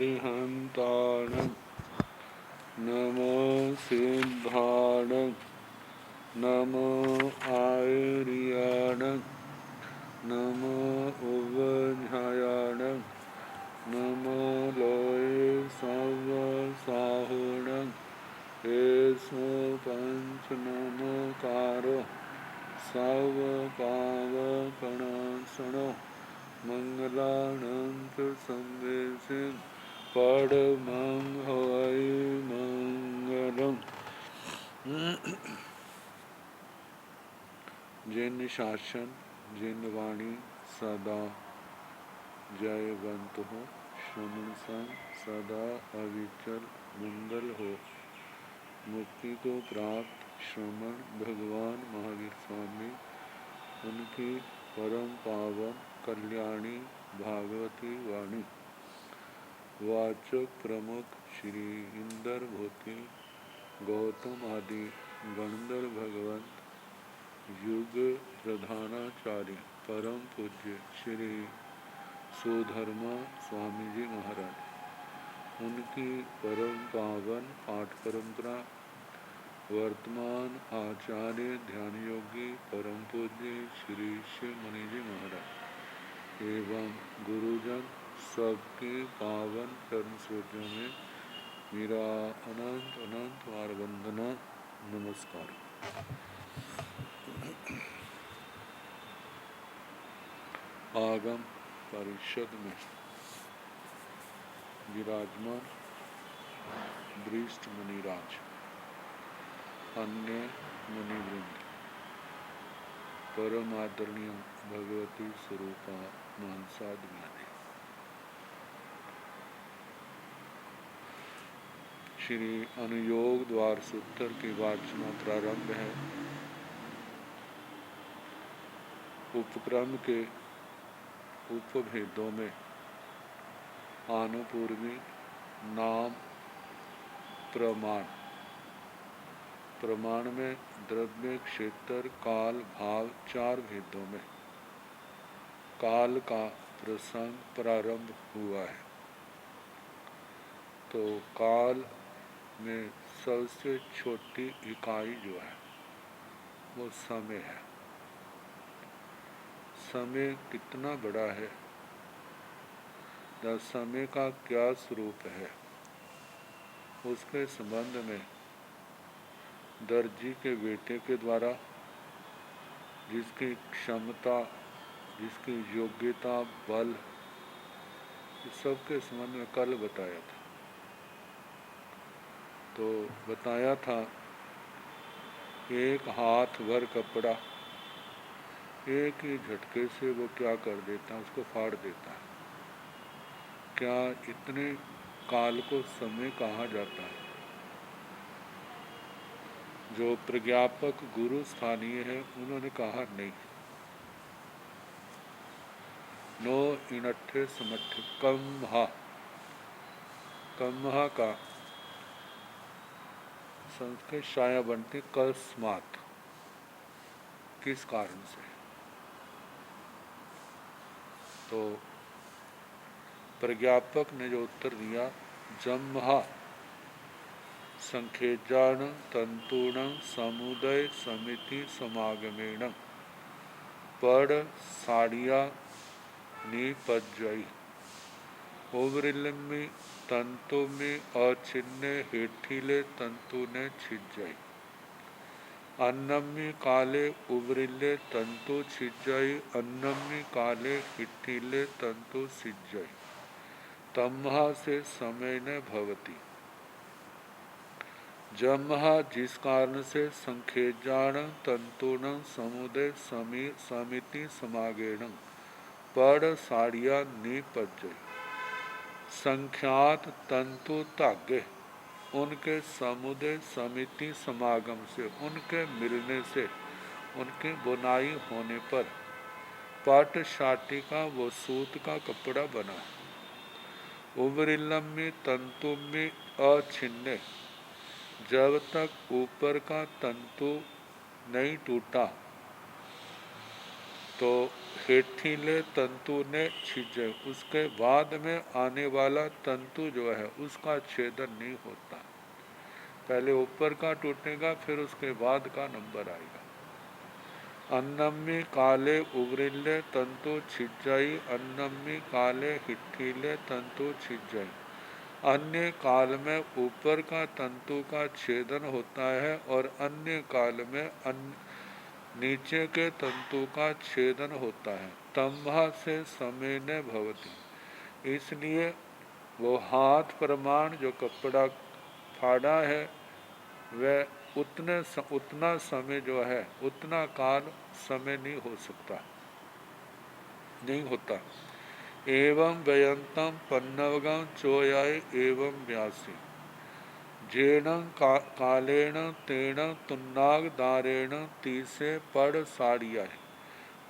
अरिहन्ताणं नमो सिद्धाणं नमो आयुर्याणं नमो उवध्यायाणं नमो लोये सर्वसाहुणं येषु पंच नमोकारो सर्वपावकनाशनो मंगलानंत संदेशिं परमं हवै मंगलम्। जिन शासन जिन वाणी सदा जयवंत हो, श्रवण संग सदा अविचल मंगल हो। मुक्ति को प्राप्त श्रमण भगवान महावीर स्वामी, उनकी परम पावन कल्याणी भागवती वाणी। वाचक प्रमुख श्री इंदर भूति गौतम आदि गणधर भगवंत, युग प्रधानाचार्य परम पूज्य श्री सुधर्मा स्वामी जी महाराज, उनकी परम पावन पाठ परंपरा, वर्तमान आचार्य ध्यान योगी परम पूज्य श्री शिव मुनि जी महाराज एवं गुरुजन सबके पावन चरण स्रोतों में मेरा अनंत अनंत बार वंदना नमस्कार। आगम परिषद में विराजमान वरिष्ठ मुनिराज, अन्य मुनिवृंद, परम आदरणीय भगवती स्वरूपा मानसादि, श्री अनुयोग द्वार सूत्र की वाचना प्रारंभ है। उपक्रम के उपभेदों में आनुपूर्वी, नाम, प्रमाण। प्रमाण में द्रव्य, क्षेत्र, काल, भाव चार भेदों में काल का प्रसंग प्रारंभ हुआ है। तो काल में सबसे छोटी इकाई जो है वो समय है। समय कितना बड़ा है, समय का क्या स्वरूप है, उसके संबंध में दर्जी के बेटे के द्वारा जिसकी क्षमता, जिसकी योग्यता, बल, इस सब के संबंध में कल बताया था। तो बताया था एक हाथ भर कपड़ा एक ही झटके से वो क्या कर देता है, उसको फाड़ देता है। क्या इतने काल को समय कहा जाता है? जो प्रज्ञापक गुरु स्थानीय है उन्होंने कहा नहीं, नो इनठे समठे कम्हा का संस्कृत शाया बनती कस्मात, किस कारण से। तो प्रज्ञापक ने जो उत्तर दिया, जम्हा संखेजान तंतूण समुदय समिति समागमेण पड़ साड़िया निपज्जयी ओवरिल्लम्मी तंतु में अछिन्ने हेठीले तंतु ने छिज्जयी अन्नम्मी काले उबरिल्ले तंतु छिज्जयी अन्नम्मी काले हिठीले तंतु सिज्जयी तम्हा से समय ने भवती। जम्हा जिस कारण से संखेजाण तंतुण समुदय समिति समागेण पड़ साड़िया निपज्जयी, संख्यात तंतु धागे उनके समुदय समिति समागम से, उनके मिलने से, उनकी बुनाई होने पर पट शाटी का वो सूत का कपड़ा बना। उबरिल्लम में तंतु में अछिन्ने, जब तक ऊपर का तंतु नहीं टूटा तो हेठीले तंतु ने छिजे, उसके बाद में आने वाला तंतु जो है उसका छेदन नहीं होता। पहले ऊपर का टूटेगा, फिर उसके बाद का नंबर आएगा। अन्नम्मी काले उगरिल्ले तंतु छिजाई, अन्नम्मी काले हिठीले तंतु छिजाई। अन्य काल में ऊपर का तंतु का छेदन होता है और अन्य काल में नीचे के तंतु का छेदन होता है। तम्भा से समेने भवती, इसलिए वो हाथ प्रमाण जो कपड़ा फाड़ा है वह उतना समय जो है, उतना काल समय नहीं हो सकता, नहीं होता। एवं व्ययंतम पन्नवगम चोयाय एवं व्यासी, जेण कालेण तेण तुन्नाग दारेण तीसे पड़ साड़ियाय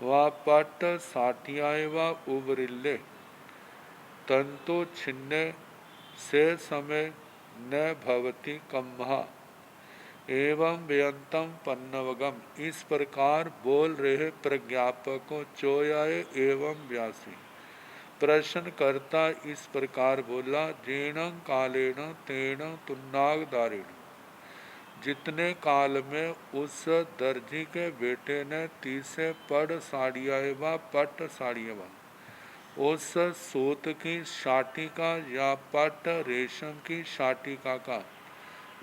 व पट साटियाय व उबरिल्ले तंतु छिन्ने से समय न भवती कम्हा। एवं व्यंतम पन्नवगम, इस प्रकार बोल रहे प्रज्ञापकों चोयाय एवं व्यासी। प्रश्न करता इस प्रकार बोला, जीर्ण कालेण तेण तुन्नाग दारेण, जितने काल में उस दर्जी के बेटे ने तीसे पड़ साड़ियाए व पट साड़ियावा, उस सूत की शाटिका या पट रेशम की शाटिका का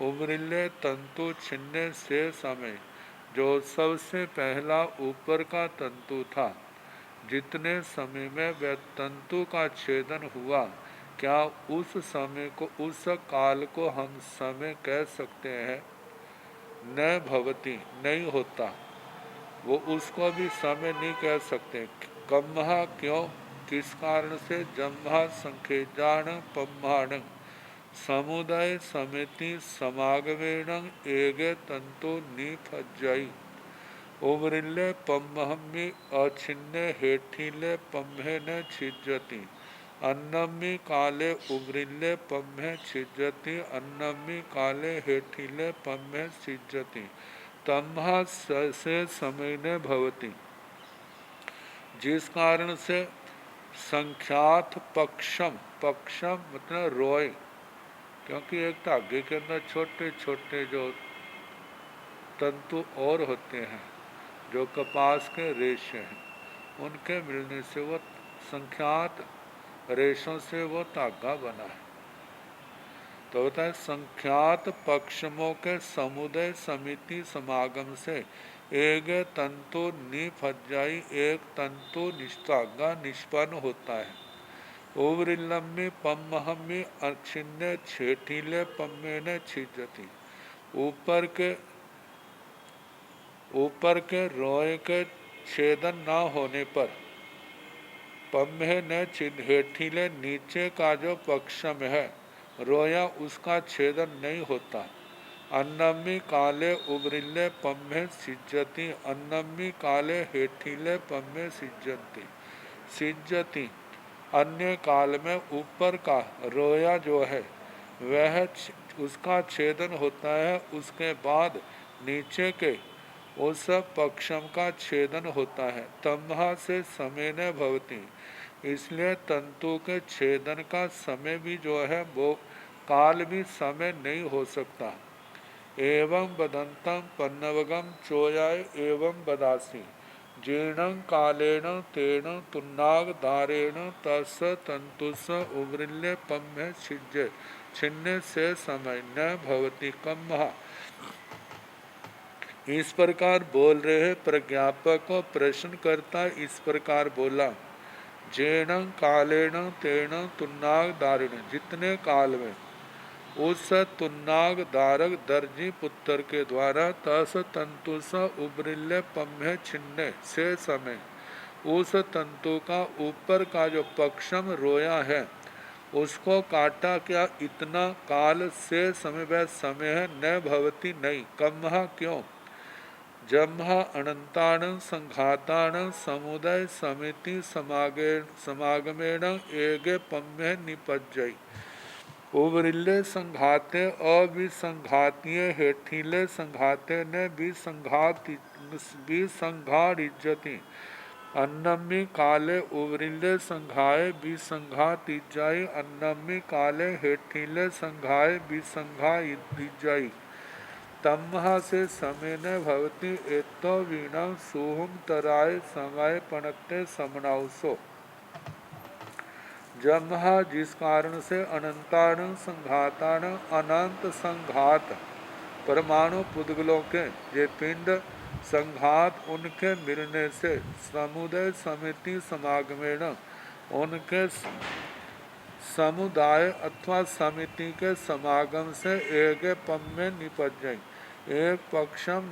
उबरिल्ले तंतु छिन्ने से समय, जो सबसे पहला ऊपर का तंतु था, जितने समय में वह तंतु का छेदन हुआ, क्या उस समय को, उस काल को हम समय कह सकते हैं? न भवती, नहीं होता, वो उसको भी समय नहीं कह सकते। कम्हा, क्यों, किस कारण से? जम्हा संखेजाण पम्हाण समुदाय समिति समागमेण एगे तंतु निफज्जाई उबरिल्ले पम्महम्मी अछिन्ने हेठीले पम्हे न छिज्जति, अन्नम्मी काले उबरिल्ले पम्हे छिज्जति, अन्नम्मी काले हेठीले पम्हे छिज्जति, तम्हा से समय ने भवती, जिस कारण से संख्यात पक्षम, पक्षम मतलब रोए, क्योंकि एक धागे के अंदर छोटे छोटे जो तंतु और होते हैं, जो कपास के रेशे हैं, उनके मिलने से वो संख्यात रेशों से वो धागा बना है। तो होता है संख्यात पक्षमों के समुदाय समिति समागम से एक तंतु निफज्जाई, एक तंतु निष्ठागा निष्पन्न होता है। उबरिल्लम्मी पम्महम्मी अच्छिन्ने छेठीले पम्मे ने छिजती, ऊपर के रोए के छेदन न होने पर पम्हे ने हेठीले नीचे का जो पक्षम है रोया, उसका छेदन नहीं होता। अन्नम्मी काले उबरिल्ले पम्हे सिज्जती, अन्नम्मी काले हेठीले पम्हे सिज्जती, सिज्जती अन्य काल में ऊपर का रोया जो है वह उसका छेदन होता है, उसके बाद नीचे के उस पक्षम का छेदन होता है। तम्हा से समय न भवती, इसलिए तंतु के छेदन का समय भी जो है वो काल भी समय नहीं हो सकता। एवं बदंतम पन्नवगम चोयाय एवं बदासी, जीर्ण कालेन तेन तुन्नाग दारेण तस तंतुस उबरिल्ले पम्हे छिज्जे, छिन्ने से समय न भवती कम्हा। इस प्रकार बोल रहे प्रज्ञापक को प्रश्न करता इस प्रकार बोला, जेण कालेन तेन तुन्नाग दारेण, जितने काल में उस तुन्नाग दारक दर्जी पुत्र के द्वारा तस तंतु स उबरिल्ले पम्हे छिन्ने से समय, उस तंतु का ऊपर का जो पक्षम रोया है उसको काटा, क्या इतना काल से समय वह समय है? न भवती, नहीं, कम्हा, क्यों, जम्हा अनंताण संघाताण समुदाय समिति समागमेण एगे पम्हे निपज्जई, उबरिल्ले संघाते अविसंघातीय हेठीले संघाते ने विसंघाड़िज्जति, अन्नम्मी काले उवरिले संघाए विसंघा तीजाई, अन्नम्मी काले हेठीले संघाए विसंघा तीजाई, तमहा से समय न भवती एतो वीणम सुहुम तराय समय पणते समनाउसो। जमहा जिस कारण से अनंताण संघाताण अनंत संघात परमाणु पुद्गलों के ये पिंड संघात उनके मिलने से समुदय समिति समागमेण उनके समुदाय अथवा समिति के समागम से एक पम में निपट जाए, एक पक्षम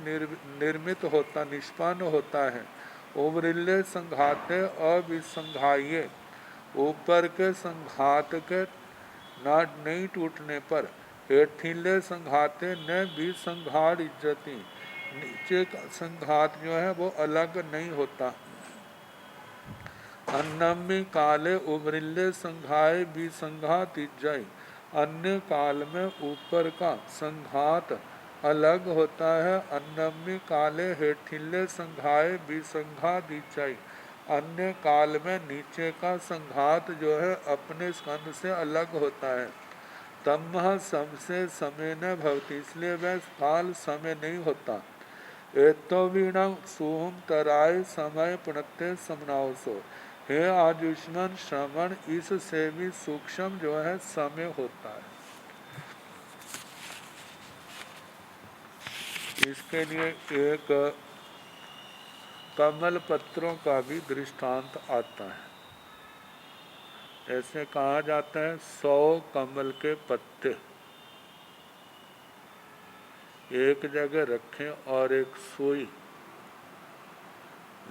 निर्मित होता निष्पन्न होता है। उबरिल्ले संघाते अविसंघाइये, ऊपर के संघात के नहीं टूटने पर, हेठीले संघाते न भी संघाड़ इज्जती, नीचे का संघात जो है वो अलग नहीं होता। अन्नम्मी काले उबरिल्ले संघाए भी संघात इज्जाई, अन्य काल में ऊपर का संघात अलग होता है। अन्नम्मी काले हेठीले संघाए भी संघात इज्जाई, अन्य काल में नीचे का संघात जो है अपने स्कंध से अलग होता है। तमह सम से समय न भवती, इसलिए वह काल समय नहीं होता। एतो वीणा सुहम तराय समय प्रणते समनावसो, हे आयुष्मान श्रवण इससे भी सूक्ष्म जो है समय होता है। इसके लिए एक कमल पत्रों का भी दृष्टांत आता है। ऐसे कहा जाता है 100 कमल के पत्ते एक जगह रखें और एक सुई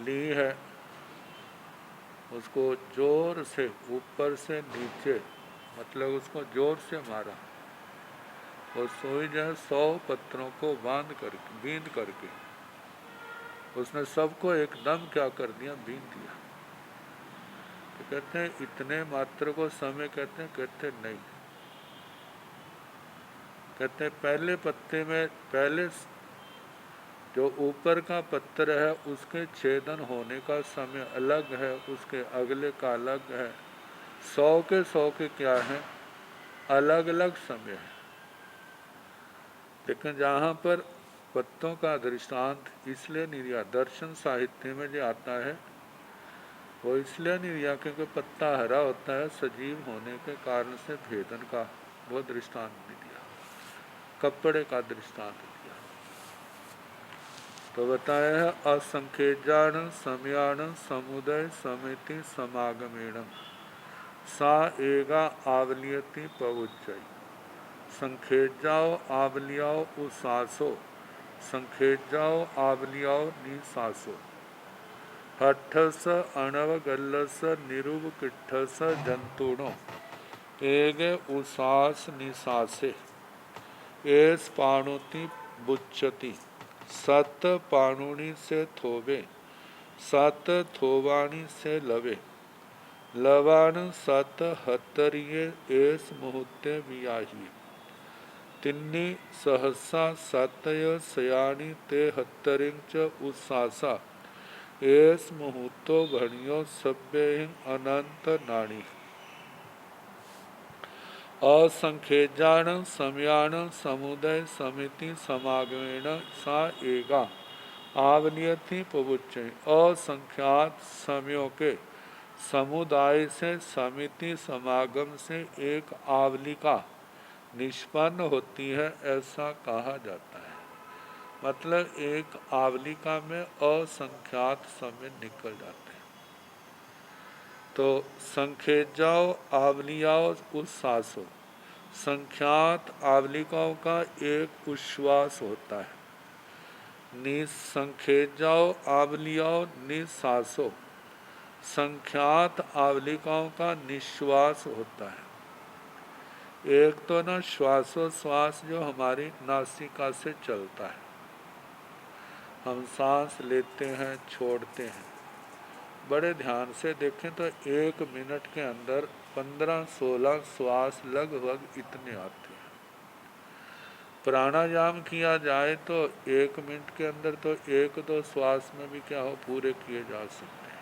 ली है, उसको जोर से ऊपर से नीचे मतलब उसको जोर से मारा और सुई जो है 100 पत्रों को बींद करके उसने सबको एकदम क्या कर दिया, बींद दिया। तो कहते हैं इतने मात्र को समय कहते हैं, कहते नहीं, कहते हैं पहले पत्ते में पहले जो ऊपर का पत्र है उसके छेदन होने का समय अलग है, उसके अगले का अलग है। 100 के क्या है, अलग अलग समय है। लेकिन जहाँ पर पत्तों का दृष्टांत इसलिए नहीं दिया, दर्शन साहित्य में जो आता है वो इसलिए नहीं दिया क्योंकि पत्ता हरा होता है, सजीव होने के कारण से भेदन का वो दृष्टांत नहीं दिया, कपड़े का दृष्टांत दिया। तो बताया है असंख्यजान समयान समुदय समिति समागमेण सा एगा आवलियति पवुच्चई, संखेजाओ आवलियाओ उसासो, संखेजाओ आवलियाओ निसासो, हठस अणवगल्लस निरुव किट्ठस जंतुणो एगे उसास निसासे, एस पाणुति बुच्चति, सत पाणुनि से थोवे, सत थोवाणी से लवे, लवाण सत हतरिये एस मुहूर्ते वियाही, तिन्नी सहसा सतय सयानी ते हतरिंच उसासा, एस मुहूर्तो घणियो सभ्य अनंत नाणी। असंख्यजान समयान समुदय समिति समागमेण सा एगा आवलियति पवुच्चय, असंख्यात समयों के समुदाय से समिति समागम से एक आवलिका निष्पन्न होती है, ऐसा कहा जाता है। मतलब एक आवलिका में असंख्यात समय निकल जाते हैं। तो संखेजाओ आवलियाओ उच्छ्वासो, संख्यात आवलिकाओं का एक उच्छ्वास होता है। निसंखेजाओ आवलियाओ निश्वासो, संख्यात आवलिकाओं का निश्वास होता है। एक तो ना श्वासोश्वास जो हमारी नासिका से चलता है, हम सांस लेते हैं छोड़ते हैं, बड़े ध्यान से देखें तो 1 मिनट के अंदर 15-16 श्वास लगभग इतने आते हैं। प्राणायाम किया जाए तो 1 मिनट के अंदर तो 1-2 श्वास में भी क्या हो पूरे किए जा सकते हैं।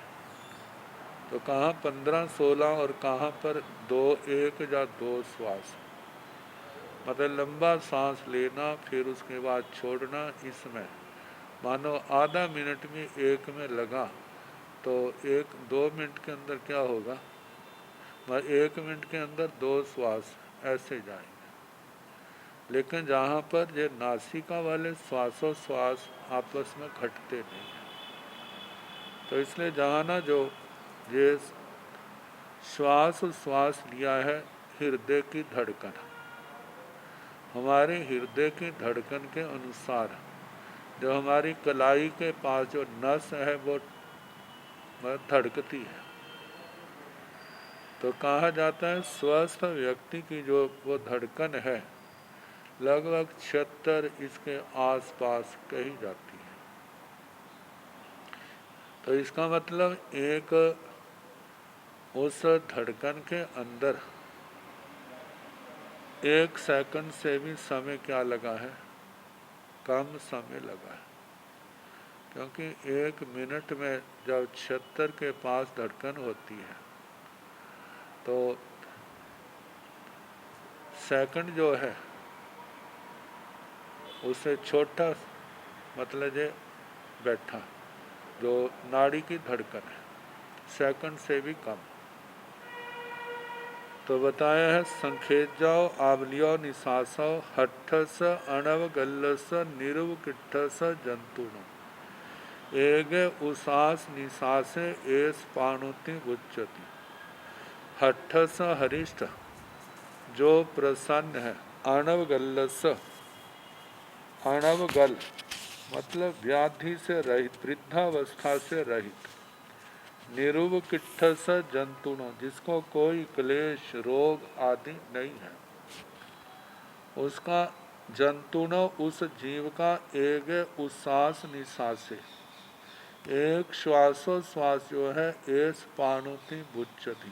तो कहाँ 15-16 और कहाँ पर 2-1 या 2 श्वास, मतलब लंबा सांस लेना फिर उसके बाद छोड़ना। इसमें मानो आधा मिनट में 1 में लगा तो 1-2 मिनट के अंदर क्या होगा, 1 मिनट के अंदर 2 श्वास ऐसे जाएंगे। लेकिन जहाँ पर ये नासिका वाले श्वासोश्वास आपस में घटते नहीं हैं, तो इसलिए जहाँ ना जो ये श्वास लिया है हृदय की धड़कन, हमारे हृदय की धड़कन के अनुसार जो हमारी कलाई के पास जो नस है वो धड़कती है। तो कहा जाता है स्वस्थ व्यक्ति की जो वो धड़कन है लगभग 76 इसके आसपास कही जाती है। तो इसका मतलब एक उस धड़कन के अंदर 1 सेकंड से भी समय क्या लगा है, कम समय लगा है। क्योंकि 1 मिनट में जब 76 के पास धड़कन होती है तो सेकंड जो है उससे छोटा, मतलब ये बैठा जो नाड़ी की धड़कन है सेकंड से भी कम। तो बताया है संखेजाओ आवलियो निशासो हठस अणव गल्लस निरव किट्ठस जंतुनो एगे उसास निशासे एस पाणुति उच्चति। हठस हरिष्ठ जो प्रसन्न है, अणव गल्लस अणव गल मतलब व्याधि से रहित, वृद्धावस्था से रहित, निरुव किट्ठस जंतुनो जिसको कोई क्लेश रोग आदि नहीं है, उसका जंतुनो उस जीव का एक उसास निशासे एक श्वासोश्वास जो है एस पाणुति बुच्चति,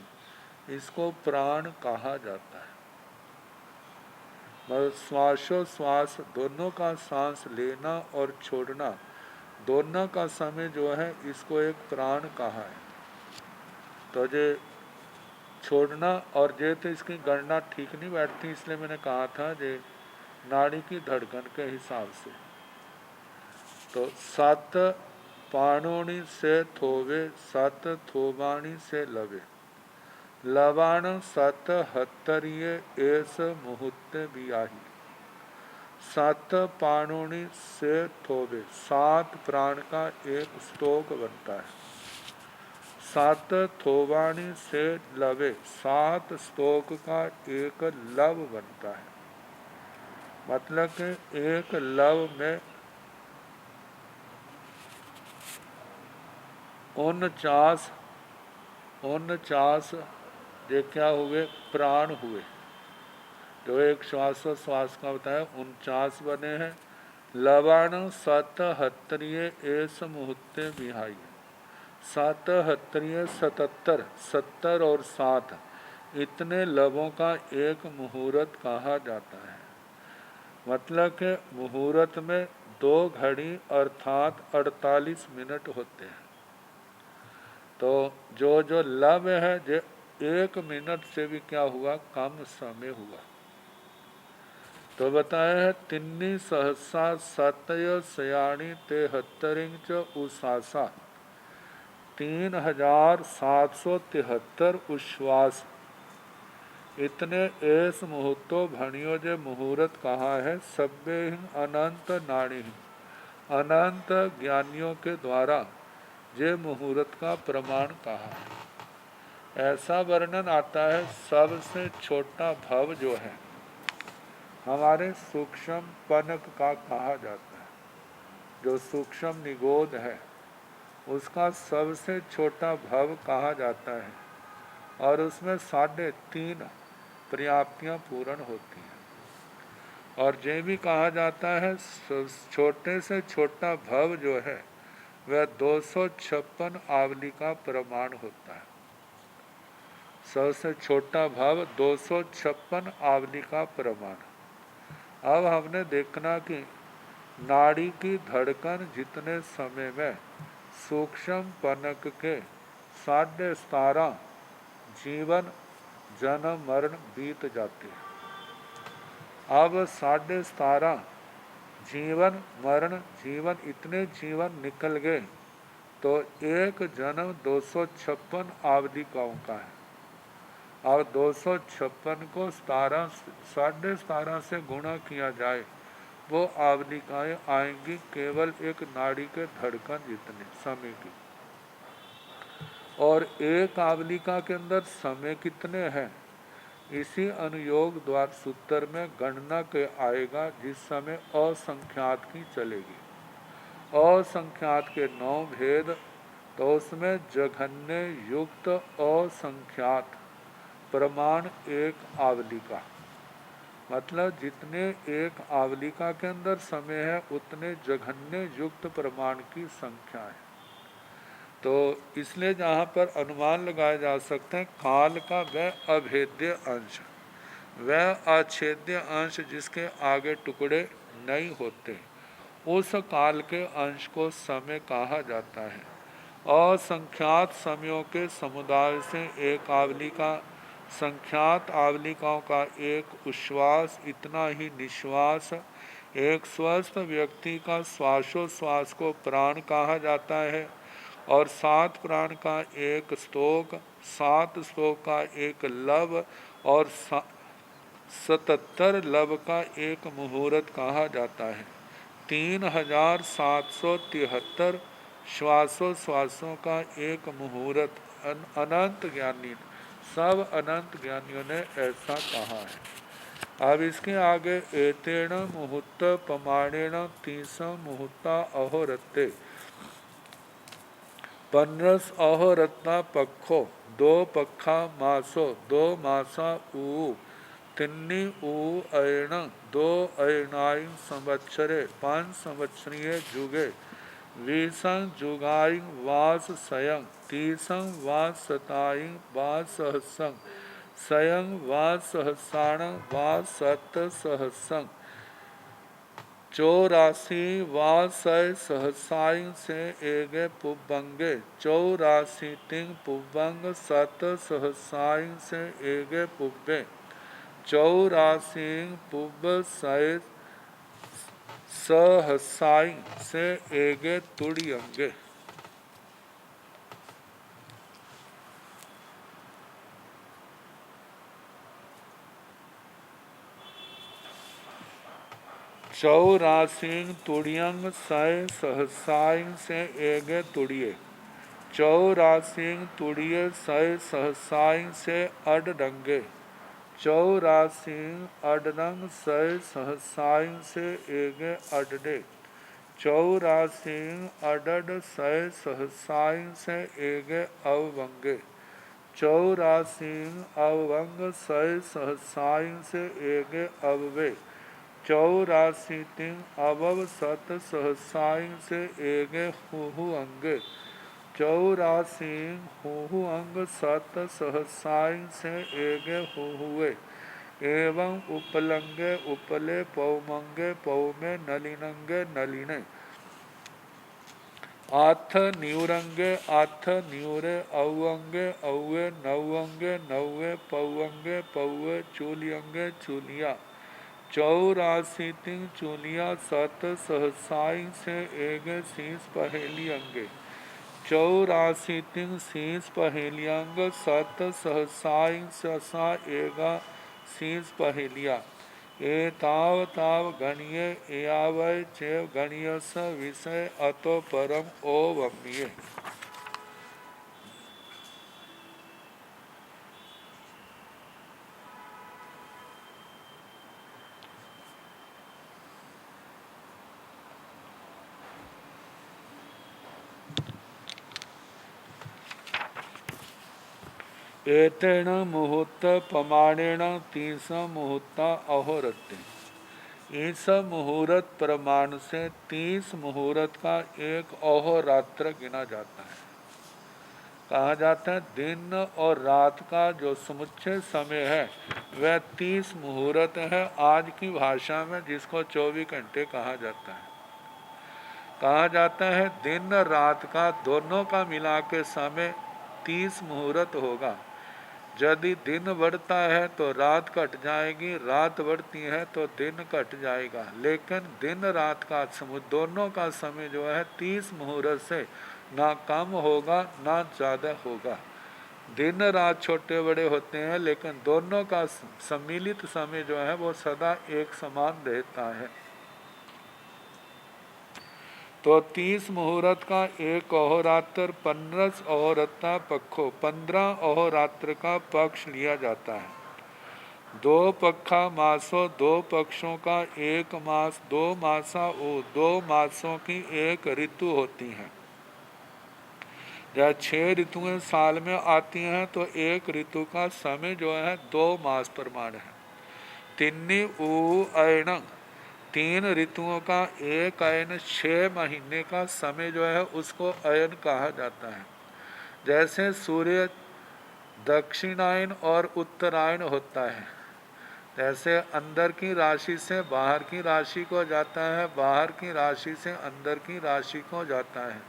इसको प्राण कहा जाता है। मतलब श्वासोश्वास दोनों का सांस लेना और छोड़ना दोनों का समय जो है इसको एक प्राण कहा है। तो ये छोड़ना और ये तो इसकी गणना ठीक नहीं बैठती, इसलिए मैंने कहा था ये नाड़ी की धड़कन के हिसाब से। तो 7 पाणोणी से थोवे 7 थोबाणी से लवे लवाण 7 हत्तरिये एस मुहूर्त बियाही। 7 पाणोणी से थोवे 7 प्राण का एक स्तोक बनता है, 7 थोबाणी से लवे 7 स्तोक का एक लव बनता है। मतलब कि एक लव में 49 ये क्या हुए, प्राण हुए। जो एक श्वासोश्वास का बताया 49 बने हैं। लवाण 7 हत्तरिये एस मुहूर्ते बिहाई, 7 हत्तरिये 77, 70 और 7 इतने लवों का एक मुहूर्त कहा जाता है। मतलब कि मुहूर्त में 2 घड़ी अर्थात 48 मिनट होते हैं। तो जो लव है जो 1 मिनट से भी क्या हुआ, कम समय हुआ। तो बताया है तिन्नी सहसा सतय सयाणी ते हत्तरिंच उसासा 3773 उश्वास इतने एस मुहूर्तो भणियो जे मुहूर्त कहा है। सभ्य अनंत नाड़ी अनंत ज्ञानियों के द्वारा ये मुहूर्त का प्रमाण कहा है। ऐसा वर्णन आता है सबसे छोटा भव जो है हमारे सूक्ष्म पनक का कहा जाता है। जो सूक्ष्म निगोद है उसका सबसे छोटा भव कहा जाता है और उसमें 3.5 पर्याप्तियाँ पूर्ण होती हैं। और ये भी कहा जाता है छोटे से छोटा भव जो है वह 256 आवली का प्रमाण होता है। सबसे छोटा भव 256 आवली का प्रमाण। अब हमने देखना कि नाड़ी की धड़कन जितने समय में सूक्ष्म पनक के 17.5 जीवन जन्म मरण बीत जाते हैं। अब 17.5 जीवन मरण जीवन इतने जीवन निकल गए तो एक जन्म 256 आवधिकाओं का है। और 256 को 17.5 से गुणा किया जाए वो आवधिकाएं आएंगी केवल एक नाड़ी के धड़कन जितने समय की। और एक आवलिका के अंदर समय कितने हैं, इसी अनुयोग द्वार सूत्र में गणना के आएगा, जिस समय असंख्यात की चलेगी। असंख्यात के 9 भेद, तो उसमें जघन्य युक्त असंख्यात प्रमाण एक आवलिका, मतलब जितने एक आवलिका के अंदर समय है उतने जघन्य युक्त प्रमाण की संख्या है। तो इसलिए जहाँ पर अनुमान लगाए जा सकते हैं काल का वह अभेद्य अंश, वह अछेद्य अंश जिसके आगे टुकड़े नहीं होते, उस काल के अंश को समय कहा जाता है। असंख्यात समयों के समुदाय से एक आवलिका, संख्यात आवलिकाओं का एक उच्छ्वास, इतना ही निश्वास। एक स्वस्थ व्यक्ति का श्वासोश्वास को प्राण कहा जाता है। और 7 प्राण का एक स्तोक, 7 स्तोक का एक लब और 77 लब का एक मुहूर्त कहा जाता है। 3773 श्वासोश्वासों का एक मुहूर्त अनंत ज्ञानी, सब अनंत ज्ञानियों ने ऐसा कहा है। अब इसके आगे एतेण मुहूर्त प्रमाणेण 30 मुहूर्ता अहोरत्ते 15 अहोरत्ना पक्षो 2 पक्षा मासो 2 मासा ऊ 3 ऊ अयण 2 अयणाय संवत्सरे 5 संवत्सरीय जुगे 20 जुगाय वास सयं 30 वास शताय वास सहस्रं सयं वास सहस्राण वास 7 सहस्रं 84 वासय सहसाय से एगे पुब्बंगे 84 तिंग पुब्बंग 7 सहसाय से एगे पुब्बे 84 पुब्ब सय सहसाई से एगे तुड़ी अंगे। चौरासिंग तुड़ियंग सय सहसाई से एगे तुड़िये 84 तुड़िये सय सहसाई से अड डंगे 84 अडरंग सय सहसाई से एगे अडडे 84 अडड सय सहसाई से एगे अवंगे 84 अवंग सय सहसाई से एगे अववे 84 तिंग अवव 7 सहसाई से एगे हुहु अंगे 84 हुहु अंग 7 सहसाई से एगे हुहुए एवं उपलंगे उपले पौमंगे पौमे नलिनंगे नलिने आथ न्यूरंगे आथ न्यूरे औअंगे औवे नौअंगे नौवे पौअंगे पौवे चूलियंगे चूलिया 84 तिंग चूलिया 7 सहसाई से एगे शीस पहेली अंगे 84 तिंग शीस पहेलियांग 7 सहसाई ससा एगा शीस पहेलिया ए ताव ताव गणिये एवय चेव गणियस विषय अतो परम ओ वम्ये। एतेन मुहूर्त प्रमाणेण 30 मुहूर्ता अहोरत्ते, इस मुहूर्त प्रमाण से 30 मुहूर्त का एक अहोरात्र गिना जाता है। कहा जाता है दिन और रात का जो समुच्चय समय है वह 30 मुहूर्त है। आज की भाषा में जिसको 24 घंटे कहा जाता है। कहा जाता है दिन रात का दोनों का मिला के समय 30 मुहूर्त होगा। यदि दिन बढ़ता है तो रात घट जाएगी, रात बढ़ती है तो दिन घट जाएगा। लेकिन दिन रात का दोनों का समय जो है 30 मुहूर्त से ना कम होगा ना ज़्यादा होगा। दिन रात छोटे बड़े होते हैं, लेकिन दोनों का सम्मिलित समय जो है वो सदा एक समान रहता है। तो 30 मुहूर्त का एक अहोरात्र 15 अहोरत्ता पक्षों 15 अहोरात्र का पक्ष लिया जाता है। 2 पक्षा मासों 2 पक्षों का एक मास 2 मासा 2 मासों की एक ऋतु होती है। जब 6 ऋतुएं साल में आती हैं तो एक ऋतु का समय जो है 2 मास प्रमाण है। तिन्नी ऊ अयन 3 ऋतुओं का एक अयन 6 महीने का समय जो है उसको अयन कहा जाता है। जैसे सूर्य दक्षिणायन और उत्तरायण होता है, जैसे अंदर की राशि से बाहर की राशि को जाता है, बाहर की राशि से अंदर की राशि को जाता है,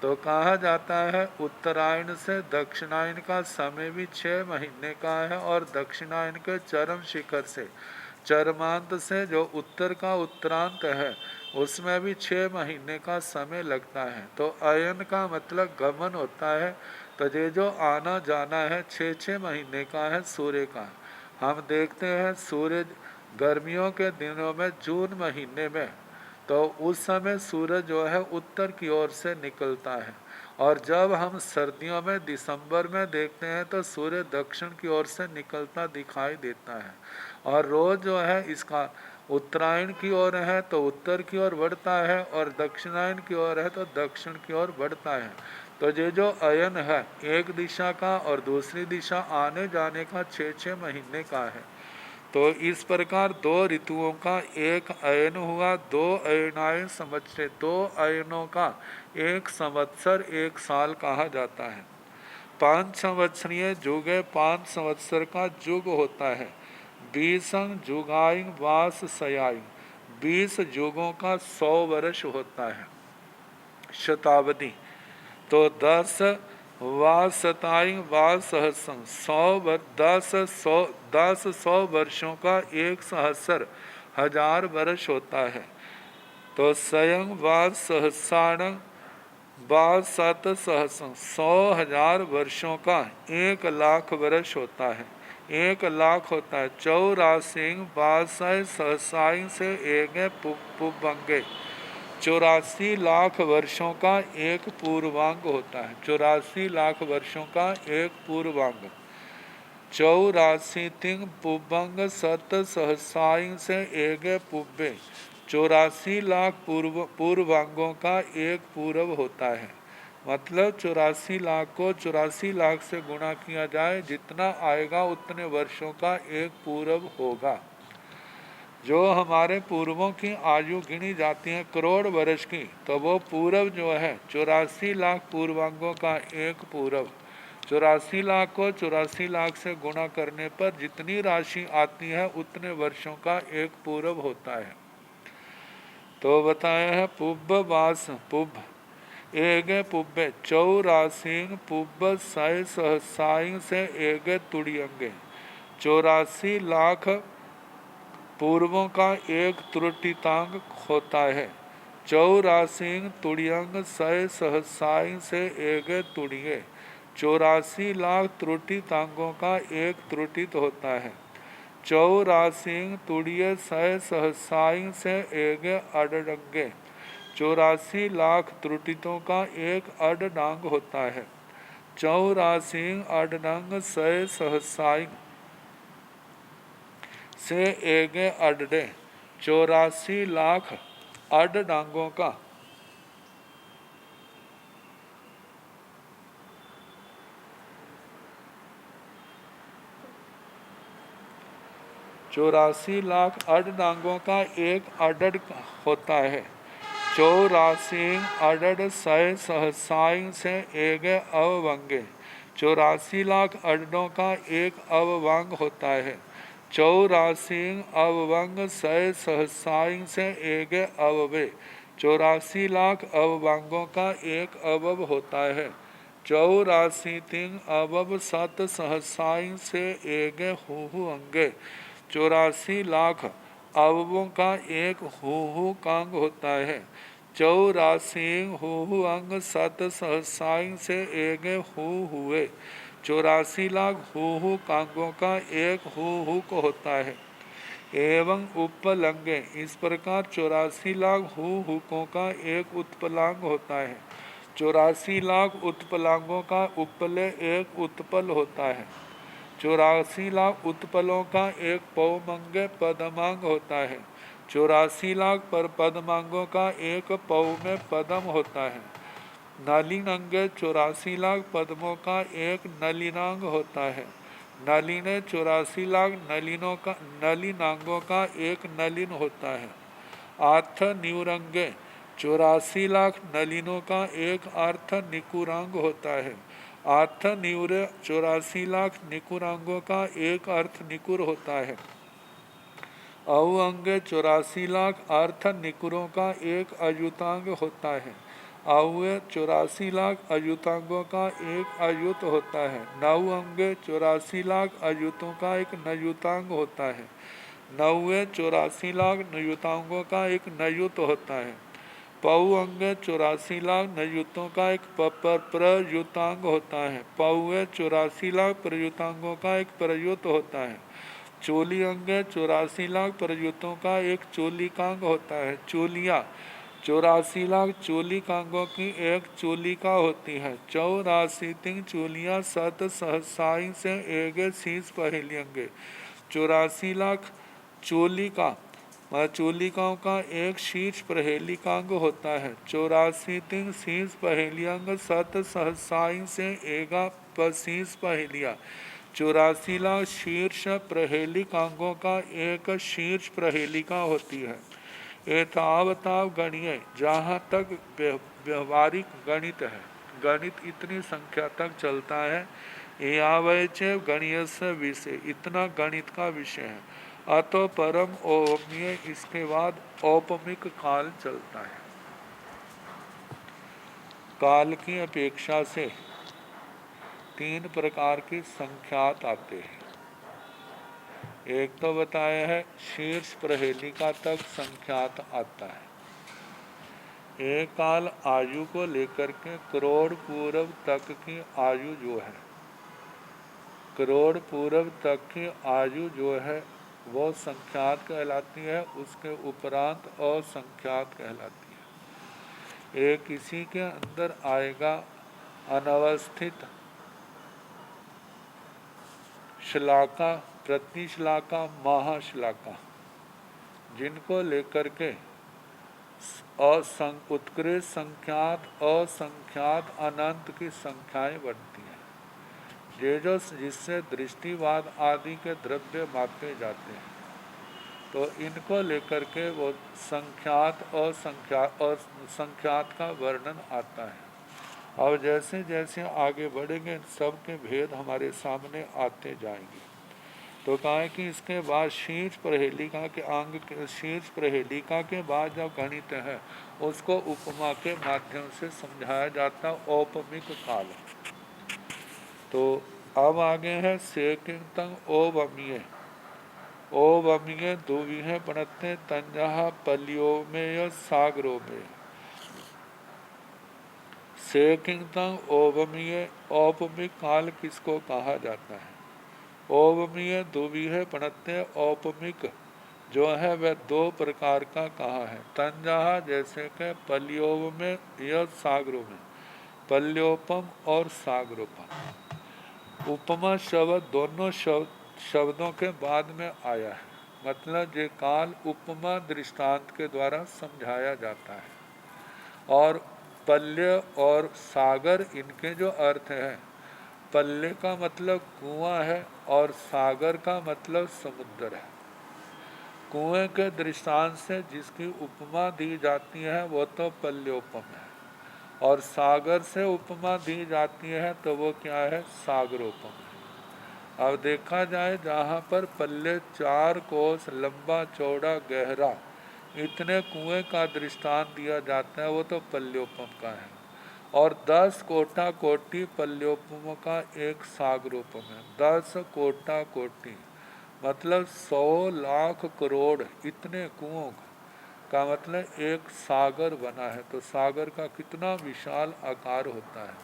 तो कहा जाता है उत्तरायण से दक्षिणायन का समय भी 6 महीने का है, और दक्षिणायन के चरम शिखर से चरमांत से जो उत्तर का उत्तरांत है उसमें भी 6 महीने का समय लगता है। तो अयन का मतलब गमन होता है। तो ये जो आना जाना है 6-6 महीने का है सूर्य का। हम देखते हैं सूर्य गर्मियों के दिनों में जून महीने में, तो उस समय सूरज जो है उत्तर की ओर से निकलता है, और जब हम सर्दियों में दिसंबर में देखते हैं तो सूर्य दक्षिण की ओर से निकलता दिखाई देता है। और रोज जो है इसका उत्तरायण की ओर है तो उत्तर की ओर बढ़ता है, और दक्षिणायन की ओर है तो दक्षिण की ओर बढ़ता है। तो ये जो अयन है एक दिशा का और दूसरी दिशा आने जाने का 6-6 महीने का है। तो इस प्रकार 2 ऋतुओं का एक अयन हुआ। 2 अयनायन संवत्सर, 2 अयनों का एक संवत्सर 1 साल कहा जाता है। 5 संवत्सरीय युग है, 5 संवत्सर का युग होता है। 20 जुगाइंग वास सयाइंग, 20 युगों का 100 वर्ष होता है शताब्दी। तो 10 वा शताइंग वा सहस्रम 100 वर्षों का 1 सहस्र 1000 वर्ष होता है। तो स्वयं वा सहस्राण वा 7 सहस्रम 100,000 वर्षों का 1 लाख वर्ष होता है। 1 लाख होता है। 84 बासय सहसाई से एक पुबंगे 84 लाख वर्षों का एक पूर्वांग होता है। 84 लाख वर्षों का एक पूर्वांग। 84 तिंग पुबंग सत सहसाई से एक पुब्बे 84 लाख पूर्वांगों का एक पूर्व होता है। मतलब 84 लाख को 84 लाख से गुणा किया जाए, जितना आएगा उतने वर्षों का एक पूर्व होगा। जो हमारे पूर्वों की आयु गिनी जाती है करोड़ वर्ष की, तो वो पूर्व जो है 84 लाख पूर्वांगों का एक पूर्व। 84 लाख को 84 लाख से गुणा करने पर जितनी राशि आती है उतने वर्षों का एक पूर्व होता है। तो बताया है पुब्ब वास पुब्ब एक पुब्बे 84 पुब्ब साय सहसाई से एक तुड़ियंगे 84 लाख पूर्वों का एक त्रुटितांग होता है। 84 तुड़ियंग सय सहसाई से एक तुड़िये 84 लाख त्रुटितांगों का एक त्रुटित होता है। 84 तुड़िये सय सहसाई से एक अडडंगे 84 लाख त्रुटितों का एक अडडांग होता है। 84 अडडंग सय सहसाई से एक अडडे 84 लाख अड डांगों का 84 लाख अड डांगों का एक अडड होता है। 84 अडड सय सहसाई से एक अववंगे 84 लाख अडडों का एक अववांग होता है। 84 अववंग सय सहसाई से एक अववे 84 लाख अववांगों का एक अवव होता है। 84 तिंग अबब सत सहसाई से एगे हु अंगे। 84 लाख अवबों का एक हु कांग होता है। 84 हु अंग सत सहसाई से एगे हुए। 84 लाख हु कांगों का एक हु को होता है। एवं उपलंगे, इस प्रकार 84 लाख हुकों का एक उत्पलांग होता है। 84 लाख उत्पलांगों का उपले एक उत्पल होता है। 84 लाख उत्पलों का एक पौमंगे पदमांग होता है। 84 लाख पर पदमांगों का एक पौ में पदम होता है। नलिनंगे 84 लाख पद्मों का एक नलिनांग होता है। नलिने 84 लाख नलिनांगों का एक नलिन होता है। आर्थ निवरंगे 84 लाख नलिनों का एक अर्थ निकुरांग होता है। अर्थ निवर 84 लाख निकुरांगों का एक अर्थ निकुर होता है। अवंगे 84 लाख अर्थ निकुरों का एक अयुतांग होता है। अव्य 84 लाख अयुतांगों का एक अयुत होता है। नव अंगे 84 लाख अयुतों का एक नयुतांग होता है। नव्य 84 लाख नयुतांगों का एक नयुत होता है। पौ अंगे 84 लाख नयुतों का एक प्रयुतांग होता है। पौवे 84 लाख प्रयुतांगों का एक प्रयुत होता है। चोली अंगे 84 लाख प्रयुतों का एक चोलिकांग होता है। चोलिया 84 लाख चोलिकांगों की एक चोलिका होती है। 84 तिंग चोलियां सत सहसाई से एगे शीश पहलियंगे। 84 लाख चोलिका चोलिकाओं का एक शीर्ष पहेलिकांग होता है। 84 तिंग शीर्ष पहेलियंग सत सहसाई से एगा शीर्ष पहेलिया। 84 लाख शीर्ष प्रहेलिकांगों का एक शीर्ष प्रहेलिका होती है। एतावताव गणिय, जहाँ तक व्यवहारिक गणित है, गणित इतनी संख्या तक चलता है। यावचे गणिय से विषय, इतना गणित का विषय है। अतो परम ओमीय, इसके बाद औपमिक काल चलता है। काल की अपेक्षा से 3 प्रकार की संख्यात आते हैं। एक तो बताया है शीर्ष प्रहेलिका तक संख्यात आता है। एक काल आयु को लेकर के करोड़ पूर्व तक की आयु जो है, करोड़ पूर्व तक की आयु जो है वो संख्यात कहलाती है। उसके उपरांत असंख्यात कहलाती है। एक इसी के अंदर आएगा अनवस्थित श्लाका, प्रतिश्लाका, महाश्लाका, जिनको लेकर के उत्कृष्ट संख्यात, असंख्यात, अनंत की संख्याएं बनती हैं। ये जो जिससे दृष्टिवाद आदि के द्रव्य मापे जाते हैं, तो इनको लेकर के वो संख्यात, असंख्यात और संख्यात का वर्णन आता है। और जैसे जैसे आगे बढ़ेंगे सबके भेद हमारे सामने आते जाएंगे। तो कहा है कि इसके बाद शीर्ष प्रहेलिका के अंग, शीर्ष प्रहेलिका के बाद जब गणित है उसको उपमा के माध्यम से समझाया जाता, औपमिक काल। तो अब आगे है सेकिंतंग ओवमीय। ओवमीय दुविहे पणत्ते तंजहा पल्योमेय सागरो में। सेकिंतंग ओवमीय, औपमिक काल किसको कहा जाता है? औपमीय दुविहे पणत्ते, औपमिक जो है वह 2 प्रकार का कहा है। तंजहा जैसे कि पल्योव में या सागरों में, पल्योपम और सागरोपम। उपमा शब्द दोनों शब्दों के बाद में आया है। मतलब ये काल उपमा दृष्टांत के द्वारा समझाया जाता है। और पल्य और सागर, इनके जो अर्थ है, पल्ले का मतलब कुआं है और सागर का मतलब समुद्र है। कुएं के दृष्टांत से जिसकी उपमा दी जाती है वो तो पल्योपम है, और सागर से उपमा दी जाती है तो वो क्या है? सागरोपम है। अब देखा जाए जहाँ पर पल्ले 4 कोस लंबा चौड़ा गहरा, इतने कुएं का दृष्टांत दिया जाता है वो तो पल्योपम का है। और 10 कोटा कोटि पल्योपम का एक सागरोपम है। 10 कोटा कोटि मतलब 100 लाख करोड़ इतने कुओं का मतलब एक सागर बना है। तो सागर का कितना विशाल आकार होता है।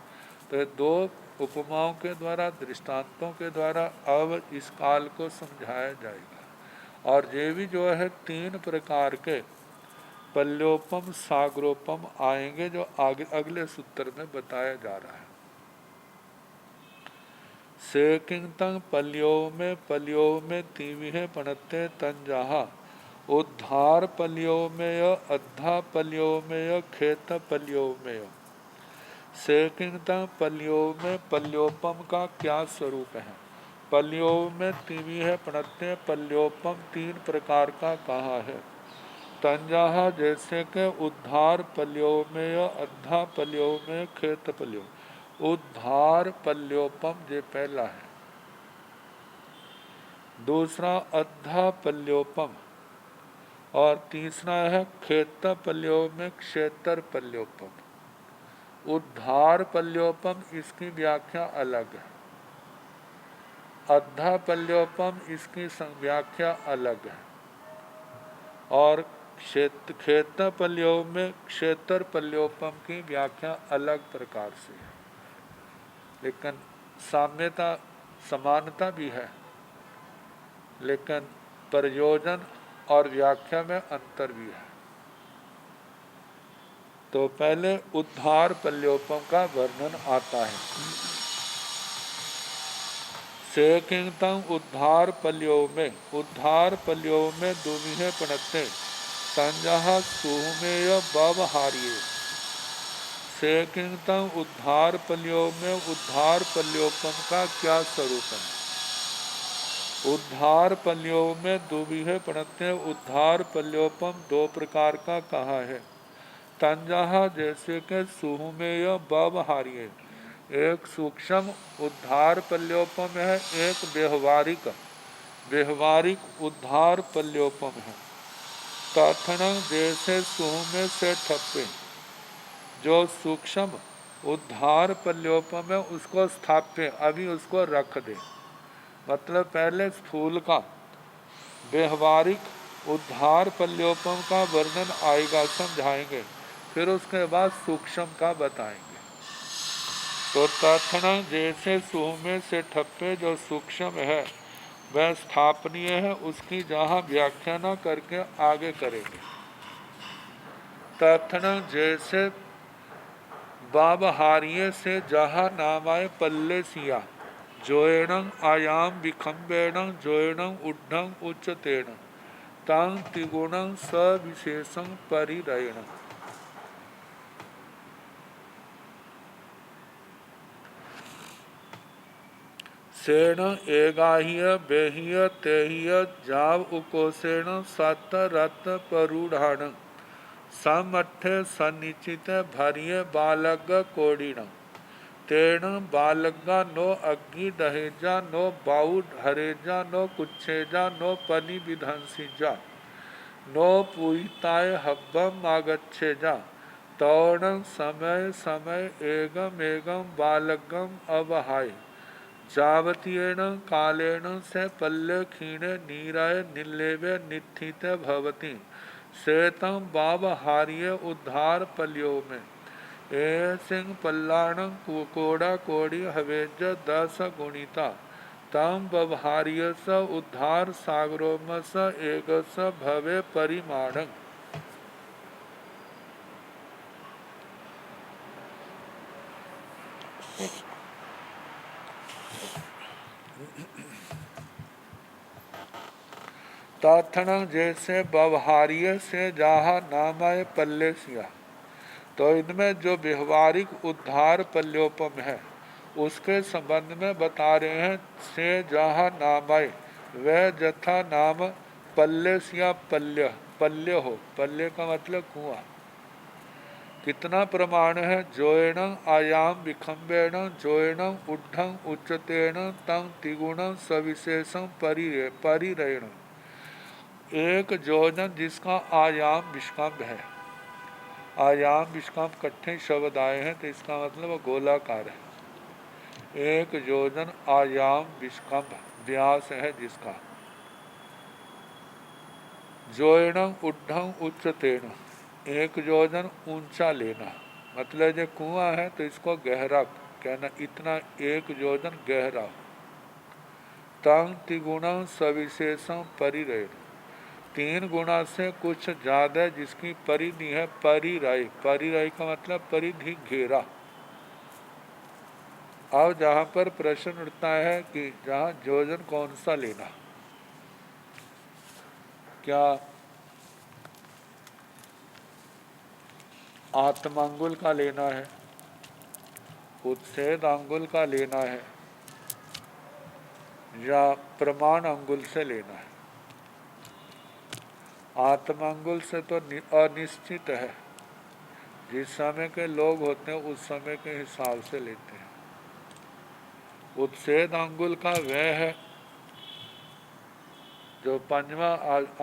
तो 2 उपमाओं के द्वारा, दृष्टांतों के द्वारा अब इस काल को समझाया जाएगा। और ये भी जो है 3 प्रकार के पल्योपम सागरोपम आएंगे जो आगे अगले सूत्र में बताया जा रहा है। से किंतंग पल्यो में तीविहे पणते तंजाहा उद्धार पल्यो में अद्धा पल्यो में खेत पल्यो में। से किंतंग पल्यो में पल्योपम का क्या स्वरूप है। पल्यो में तीविहे पणते पल्योपम 3 प्रकार का कहा है। तंजाहा जैसे के उद्धार पल्यों में या अद्धा पल्यों में खेत पल्यों। उद्धार पल्योपम ये पहला है। दूसरा अद्धा पल्योपम और तीसरा है खेत पल्यों में क्षेत्र पल्योपम। उद्धार पल्योपम इसकी व्याख्या अलग है, अद्धा पल्योपम इसकी व्याख्या अलग है और खेत पल्यों में क्षेत्र पल्योपम की व्याख्या अलग प्रकार से है। लेकिन साम्यता समानता भी है, लेकिन प्रयोजन और व्याख्या में अंतर भी है। तो पहले उद्धार पल्योपम का वर्णन आता है। से किंतम उद्धार पल्यों में दुमिहे पणते तंजहा सुमेय बवहारिये। से किंतम उद्धार पल्यों में उद्धार पल्योपम का क्या स्वरूप है। उद्धार पल्यों में दुबिहे पणते उद्धार पल्योपम 2 प्रकार का कहा है। तंजहा जैसे के सुमेय बवहारिये एक सूक्ष्म उद्धार पल्योपम है, एक व्यवहारिक उद्धार पल्योपम है। तथनंग जैसे सुमे से ठप्पे जो सूक्ष्म उद्धार पल्योपम है उसको स्थाप्य अभी उसको रख दे। मतलब पहले स्थूल का व्यवहारिक उद्धार पल्योपम का वर्णन आएगा, समझाएंगे, फिर उसके बाद सूक्ष्म का बताएंगे। तो तथनंग जैसे सुमे से ठप्पे जो सूक्ष्म है वह स्थापनीय है, उसकी जहाँ व्याख्या न करके आगे करेंगे। तथनंग जैसे बाबहारिये से जहाँ नामाय पल्ले सिया जोएणं आयाम विखम्बेणं जोएणं उड्ढं उच्चतेण तंग तिगुणं सविशेषं परिरयणं। सेण एगाह्य बेह्य तेह्य जाव उकोसेण सत रत परूढ़ाण समठे सन्निचित भरिय बालग कोड़ीण तेण बालगा नो अग्नि दहेजा नो बाऊ हरेजा नो कुच्छेजा नो पनि विधंसीजा नो पूहिताय हब्बम आगच्छेजा तौण समय समय एगम एगम बालगम अवहाय जावतीयेण कालेण से पल्ले क्षीणे नीराय निलेवे नित्थित भवति श्वेतं बाबहार्य उद्धार पल्यो में ए सिंह पल्लाणं कोड़ा कोड़ी हवेज 10 गुणिता तम बवहार्य स उद्धार सागरोमस एकस भवे परिमाणं। तथनंग जैसे व्यवहार्य से जहाँ नामाय पल्ले सिया तो इनमें जो व्यवहारिक उद्धार पल्योपम है उसके संबंध में बता रहे हैं। से जहाँ नामाय वह जथा नाम पल्ले सिया पल्य हो। पल्य का मतलब कुआं। कितना प्रमाण है। जोएण आयाम विखम्बेण जोएण उड्ढं उच्चतेण तंग तिगुणं सविशेषं परिरेण एक योजन जिसका आयाम विस्कंभ है आयाम विष्काम इकट्ठे शब्द आए हैं, तो इसका मतलब वो गोलाकार है। 1 योजन आयाम विष्कंभ व्यास है जिसका। जोयणम उड्ढम उच्चतेण, 1 योजन ऊंचा लेना, मतलब जो कुआं है तो इसको गहरा कहना, इतना 1 योजन गहरा। तंग तिगुणम सविशेषम परिरेण, 3 गुणा से कुछ ज्यादा जिसकी परिधि है परिराय। परिराय का मतलब परिधि घेरा। अब जहाँ पर प्रश्न उठता है कि जहाँ योजन कौन सा लेना, क्या आत्मांगुल का लेना है, उच्छेद अंगुल का लेना है, या प्रमाण अंगुल से लेना है? आत्मांगुल से तो अनिश्चित है, जिस समय के लोग होते हैं उस समय के हिसाब से लेते हैं। उच्छेद अंगुल का वह है जो 5वां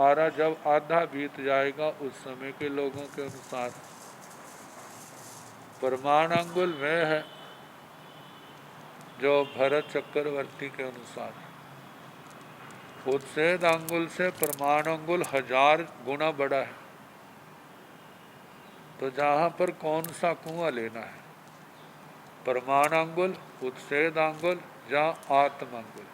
आरा जब आधा बीत जाएगा उस समय के लोगों के अनुसार। प्रमाण अंगुल वह है जो भरत चक्रवर्ती के अनुसार। उच्छेद अंगुल से प्रमाण अंगुल 1000 गुना बड़ा है। तो जहाँ पर कौन सा कुआं लेना है, प्रमाण अंगुल, उच्छेद अंगुल या आत्म अंगुल?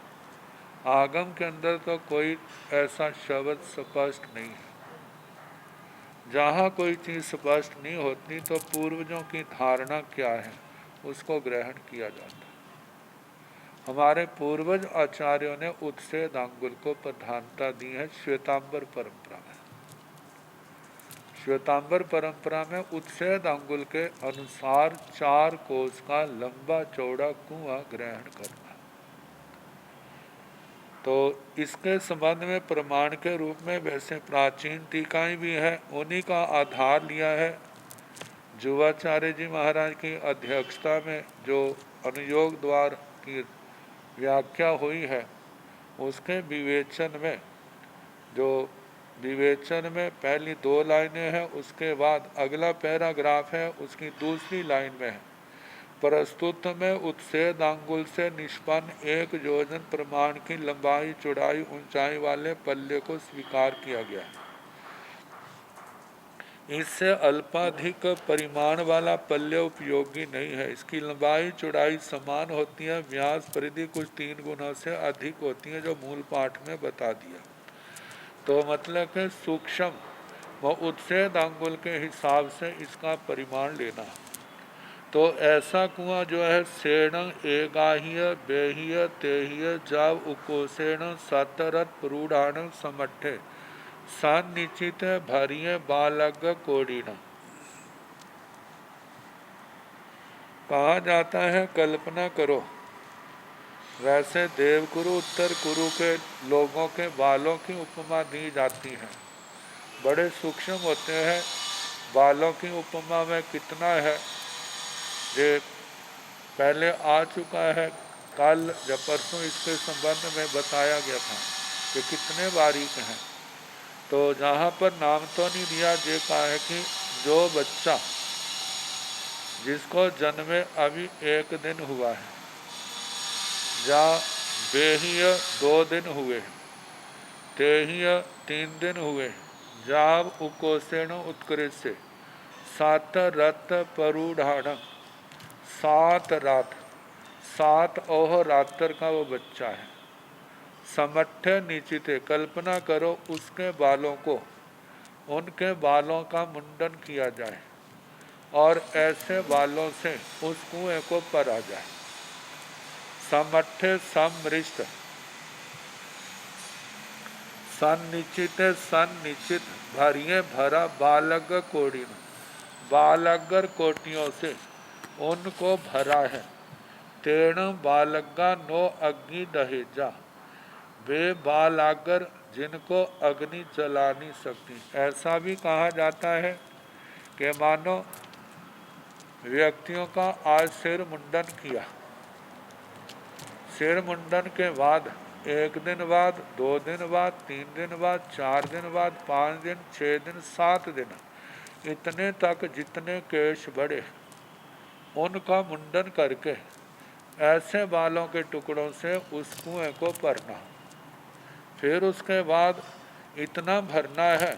आगम के अंदर तो कोई ऐसा शब्द स्पष्ट नहीं है। जहाँ कोई चीज़ स्पष्ट नहीं होती तो पूर्वजों की धारणा क्या है उसको ग्रहण किया जाता है। हमारे पूर्वज आचार्यों ने उच्छेद अंगुल को प्रधानता दी है श्वेतांबर परंपरा में। श्वेतांबर परंपरा में उच्छेद अंगुल के अनुसार 4 कोस का लंबा चौड़ा कुआं ग्रहण करना। तो इसके संबंध में प्रमाण के रूप में वैसे प्राचीन टीकाएं भी हैं, उन्हीं का आधार लिया है। जुवाचार्य जी महाराज की अध्यक्षता में जो अनुयोग द्वार की व्याख्या हुई है उसके विवेचन में पहली 2 लाइनें हैं, उसके बाद अगला पैराग्राफ है, उसकी दूसरी लाइन में है, प्रस्तुत में उच्छेद अंगुल से निष्पन्न 1 योजन प्रमाण की लंबाई चौड़ाई ऊंचाई वाले पल्ले को स्वीकार किया गया है। इससे अल्पाधिक परिमाण वाला पल्ले उपयोगी नहीं है। इसकी लंबाई चौड़ाई समान होती है, व्यास परिधि कुछ 3 गुना से अधिक होती है, जो मूल पाठ में बता दिया। तो मतलब कि सूक्ष्म व उच्छेद अंगुल के हिसाब से इसका परिमाण लेना। तो ऐसा कुआं जो है सेण एगाह्य बेह्य तेह्य जब उकोसेण सतरत प्रूढ़ाण समठे सन्निचित भरिय बालग कोड़ीण। कहा जाता है कल्पना करो, वैसे देवकुरु उत्तर कुरु के लोगों के बालों की उपमा दी जाती है, बड़े सूक्ष्म होते हैं। बालों की उपमा में कितना है ये पहले आ चुका है, कल या परसों इसके संबंध में बताया गया था कि कितने बारीक हैं। तो जहाँ पर नाम तो नहीं दिया, ये कहा है कि जो बच्चा जिसको जन्मे अभी 1 दिन हुआ है, या बेहिय 2 दिन हुए, तेहिय 3 दिन हुए, जाब उकोसेण उत्कृष्य 7 रत परूढ़ाण 7 रात 7 ओह रात्र का वो बच्चा है। समठ्ठे नीचिते, कल्पना करो उसके बालों को, उनके बालों का मुंडन किया जाए और ऐसे बालों से उस कुएं को परा जाए। समठ्ठे समृष्ट सन्निचित भरिए भरा बालग कोड़ी, बालगर कोटियों से उनको भरा है। तेण बालगा नो अग्नि दहेजा, वे बालागर जिनको अग्नि जला नहीं सकती। ऐसा भी कहा जाता है कि मानो व्यक्तियों का आज सिर मुंडन किया, सिर मुंडन के बाद 1 दिन बाद, 2 दिन बाद, 3 दिन बाद, 4 दिन बाद, 5 दिन, 6 दिन, 7 दिन, इतने तक जितने केश बढ़े उनका मुंडन करके ऐसे बालों के टुकड़ों से उस कुएं को भरना। फिर उसके बाद इतना भरना है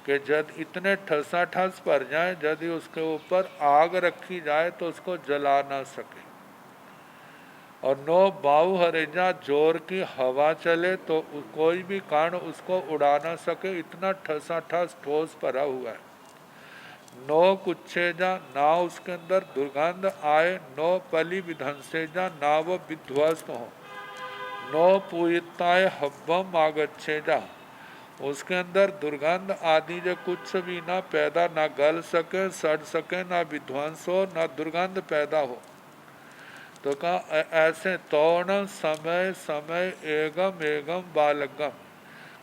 कि जब इतने ठसाठस भर जाए, यदि उसके ऊपर आग रखी जाए तो उसको जला ना सके, और नो बाऊ हरेजा जोर की हवा चले तो कोई भी कण उसको उड़ा ना सके, इतना ठसाठस ठोस भरा हुआ है। नो कुच्छेजा, ना उसके अंदर दुर्गंध आए, नो पली विध्वंसेजा, ना वो विध्वस्त हो, नो पूयिताए हब्बम आगच्छेजा, उसके अंदर दुर्गंध आदि जो कुछ भी ना पैदा, ना गल सके, सड़ सके, ना विध्वंस हो, ना दुर्गंध पैदा हो। तो कहा ऐसे तौण समय समय एगम एगम बालगम,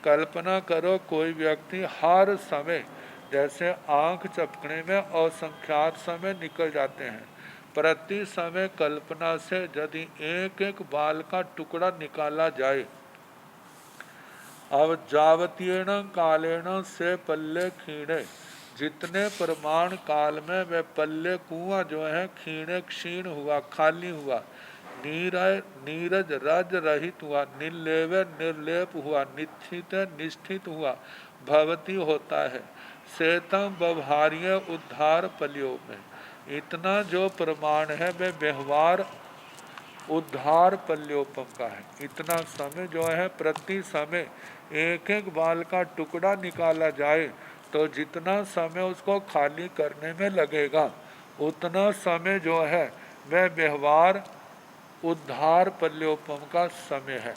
कल्पना करो कोई व्यक्ति हर समय, जैसे आंख चपकने में असंख्यात समय निकल जाते हैं, प्रति समय कल्पना से यदि एक एक बाल का टुकड़ा निकाला जाए, अब जावतीण कालेण से पल्ले खीणे, जितने प्रमाण काल में वह पल्ले कुआं जो है खीणे क्षीण हुआ, खाली हुआ, नीरज रज रहित हुआ, निर्लेव निर्लेप हुआ, निश्चित निष्ठित हुआ, भवती होता है, सेतम व्यवहार्य उद्धार पलियों में, इतना जो प्रमाण है वह व्यवहार उद्धार पल्योपम का है। इतना समय जो है प्रति समय एक एक बाल का टुकड़ा निकाला जाए तो जितना समय उसको खाली करने में लगेगा उतना समय जो है वह व्यवहार उद्धार पल्योपम का समय है।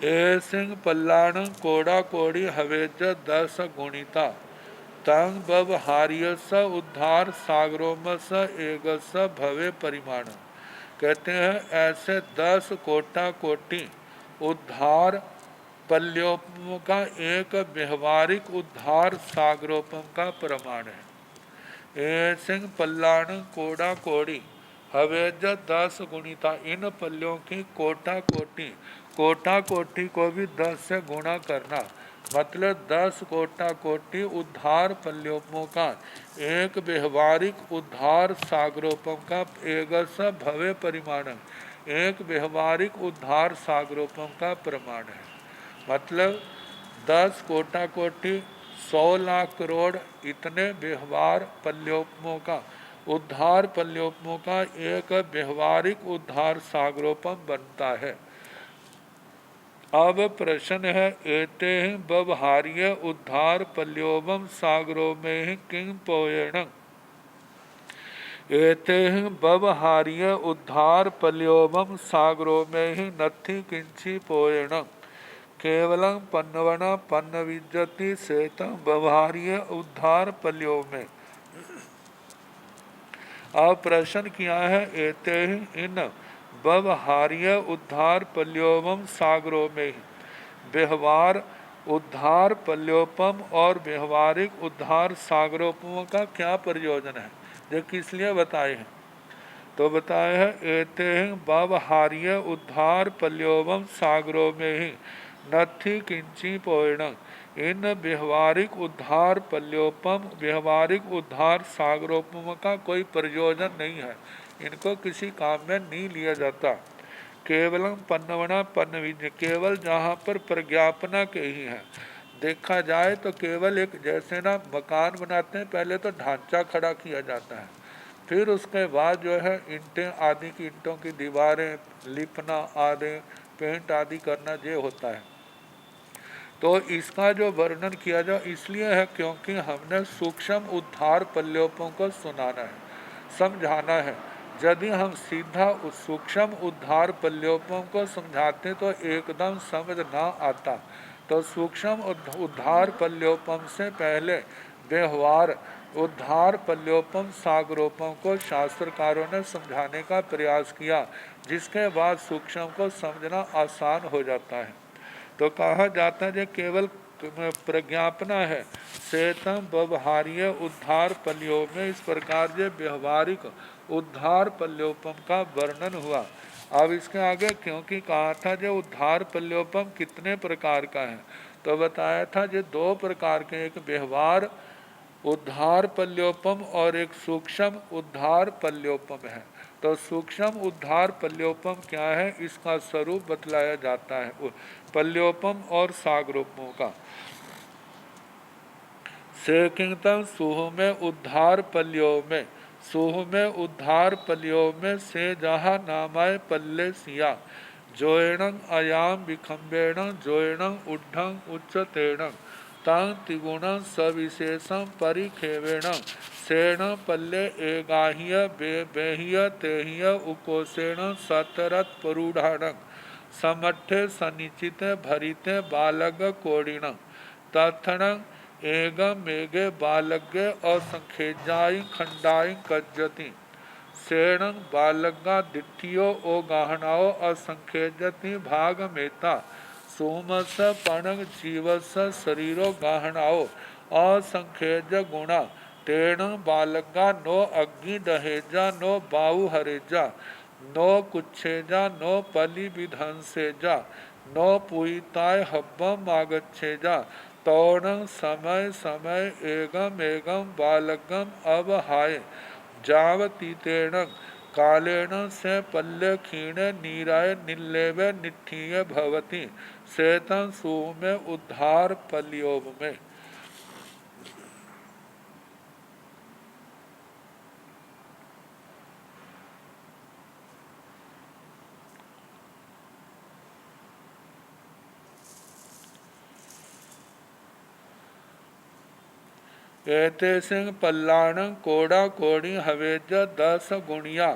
ए सिंह पल्लाण कोड़ा कोड़ी हवेज 10 गुणिता, तंग बब हारियस उद्धार सागरोमस एगस भवे परिमाण। कहते हैं ऐसे 10 कोटा कोटि उद्धार पल्योपम का एक व्यवहारिक उद्धार सागरोपम का प्रमाण है। ए सिंह पल्लाण कोड़ा कोड़ी हवेज 10 गुणिता, इन पल्यों की कोटा कोटि को भी 10 से गुणा करना, मतलब 10 कोटा कोटि उद्धार पल्योपमों का एक व्यवहारिक उद्धार सागरोपम का एगस भव्य परिमाण, एक व्यवहारिक उद्धार सागरोपम का प्रमाण है। मतलब 10 कोटा कोटि 100 लाख करोड़ इतने व्यवहार पल्योपमों का उद्धार पल्योपमों का एक व्यवहारिक उद्धार सागरोपम बनता है। अब प्रश्न है एते ही व्यवहार्य उद्धार पल्योपम सागरों में ही किंग पोयण, एते ही व्यवहार्य उद्धार पल्योपम सागरों में ही नथि किंची पोयण, केवलम पन्नवण पन्न विज्जति सेतम व्यवहार्य उद्धार पल्यों में। अब प्रश्न किया है एते ही इन व्यवहार्य उद्धार पल्योपम सागरों में ही, व्यवहार उद्धार पल्योपम और व्यवहारिक उद्धार सागरोपमों का क्या प्रयोजन है, जो किस लिए बताए हैं। तो बताए हैं एते ही व्यवहार्य उद्धार पल्योपम सागरों में ही नथि किंची पोयण, इन व्यवहारिक उद्धार पल्योपम व्यवहारिक उद्धार सागरोपम का कोई प्रयोजन नहीं है, इनको किसी काम में नहीं लिया जाता। केवलम पन्नवना पन्न विज्ञ, केवल जहाँ पर प्रज्ञापना के ही है। देखा जाए तो केवल एक जैसे ना मकान बनाते हैं, पहले तो ढांचा खड़ा किया जाता है, फिर उसके बाद जो है ईंटें आदि की ईंटों की दीवारें लिपना आदि पेंट आदि करना ये होता है। तो इसका जो वर्णन किया जाए इसलिए है क्योंकि हमने सूक्ष्म उद्धार पल्योपों को सुनाना है, समझाना है। यदि हम सीधा सूक्ष्म उद्धार पल्योपों को समझाते तो एकदम समझ ना आता, तो सूक्ष्म उद्धार पल्योपम से पहले व्यवहार उद्धार पल्योपम सागरोपम को शास्त्रकारों ने समझाने का प्रयास किया, जिसके बाद सूक्ष्म को समझना आसान हो जाता है। तो कहा जाता है केवल प्रज्ञापना है सेतम व्यवहार्य उद्धार पल्यों में, इस प्रकार से व्यवहारिक उद्धार पल्योपम का वर्णन हुआ। अब इसके आगे क्योंकि कहा था जो उद्धार पल्योपम कितने प्रकार का है, तो बताया था ये दो प्रकार के, एक व्यवहार उद्धार पल्योपम और एक सूक्ष्म उद्धार पल्योपम है। तो सूक्ष्म उद्धार पल्योपम क्या है, इसका स्वरूप बतलाया जाता है पल्योपम और सागरोपमों का। से किंगतम सूह में उद्धार पल्यों में, सूह में उद्धार पल्यों में से जहा नामाय पल्ले सिया, जोएणं अयाम विखम्बेणं जोएणं उड्ढं उच्चतेणं तां तिगुणं सविशेषं परिखेवेणं सेण पल्ले एगाह्य बेह्य तेह्य उकोसेण सतरत परूढ़ाणं समट्ठे सनिचिते भरिते बालग कोडिणं तत्थणं एगम मेघे बालज्ञ असंखेजाई खंडाई कज्जति सेणं बालगा दिठियो ओ गाहनाओ असंखेजति भाग मेता सोमस पणग जीवस शरीरो गाहनाओ असंखेज गुणा तेण बालगा नो अग्नि दहेजा नो बाहु हरेजा नो कुच्छेजा नो पलि विध्वंसेजा नो पुईताय हब्बम आगच्छेजा तौणं समय समय एगम एगम बालगम अवहाय जावतीतेण कालेन से पल्ले क्षीण नीराय निल्लेव निठीय भवति सेतन सूह में उद्धार पल्योब में। एते सिंह पल्लाण कोड़ा कोड़ी हवेज 10 गुणिया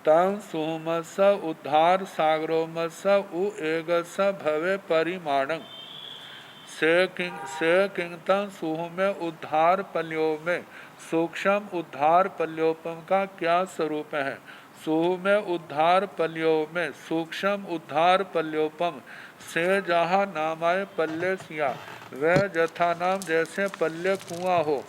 तं सुमस उद्धार सागरोमस उ एगस भवे परिमाणं से किंगतं सूह में उद्धार पल्यों में। सूक्ष्म उद्धार पल्योपम का क्या स्वरूप है। सूह में उद्धार पल्यों में सूक्ष्म उद्धार पल्योपम से जहाँ नामाय पल्ले सिया, वह जथा नाम जैसे पल्ले कुआं हो,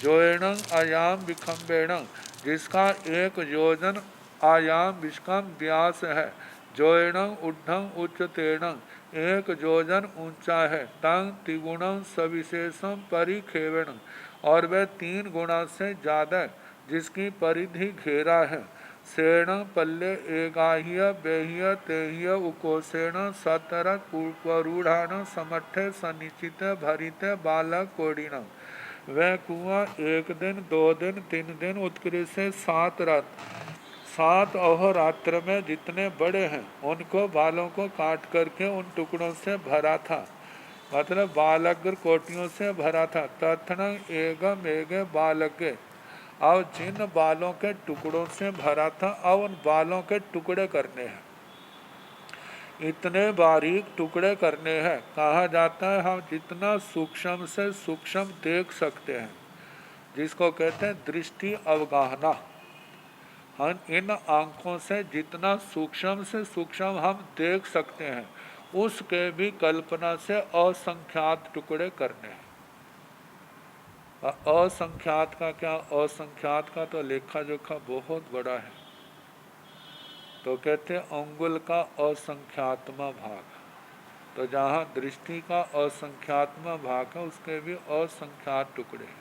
जोएणं आयाम विखम्बेणं जिसका 1 योजन आयाम विष्कम व्यास है, जोएणं उड्ढं उच्चतेणं 1 योजन ऊंचा है, तंग तिगुणं सविशेषम परिखेवेणं और वह 3 गुणा से ज्यादा जिसकी परिधि घेरा है, सेण पल्ले एगाह्य बेह्य तेह्य उकोसेण सतरत परूढ़ाण समट्ठे सनिचित भरित बालक कोडिण। वह कुआं 1 दिन 2 दिन 3 दिन उत्कृष्ट से 7 रात 7 अहोरात्र में जितने बड़े हैं उनको बालों को काट करके उन टुकड़ों से भरा था, मतलब बालग्र कोटियों से भरा था। तत्ण एगम एगे बालग्य, और जिन बालों के टुकड़ों से भरा था और उन बालों के टुकड़े करने हैं, इतने बारीक टुकड़े करने हैं। कहा जाता है हम जितना सूक्ष्म से सूक्ष्म देख सकते हैं, जिसको कहते हैं दृष्टि अवगाहना, हम इन आंखों से जितना सूक्ष्म से सूक्ष्म हम देख सकते हैं उसके भी कल्पना से असंख्यात टुकड़े करने हैं। असंख्यात का क्या, असंख्यात का तो लेखा जोखा बहुत बड़ा है, तो कहते हैं अंगुल का असंख्यात्मा भाग। तो जहाँ दृष्टि का असंख्यात्मा भाग है उसके भी असंख्यात टुकड़े हैं।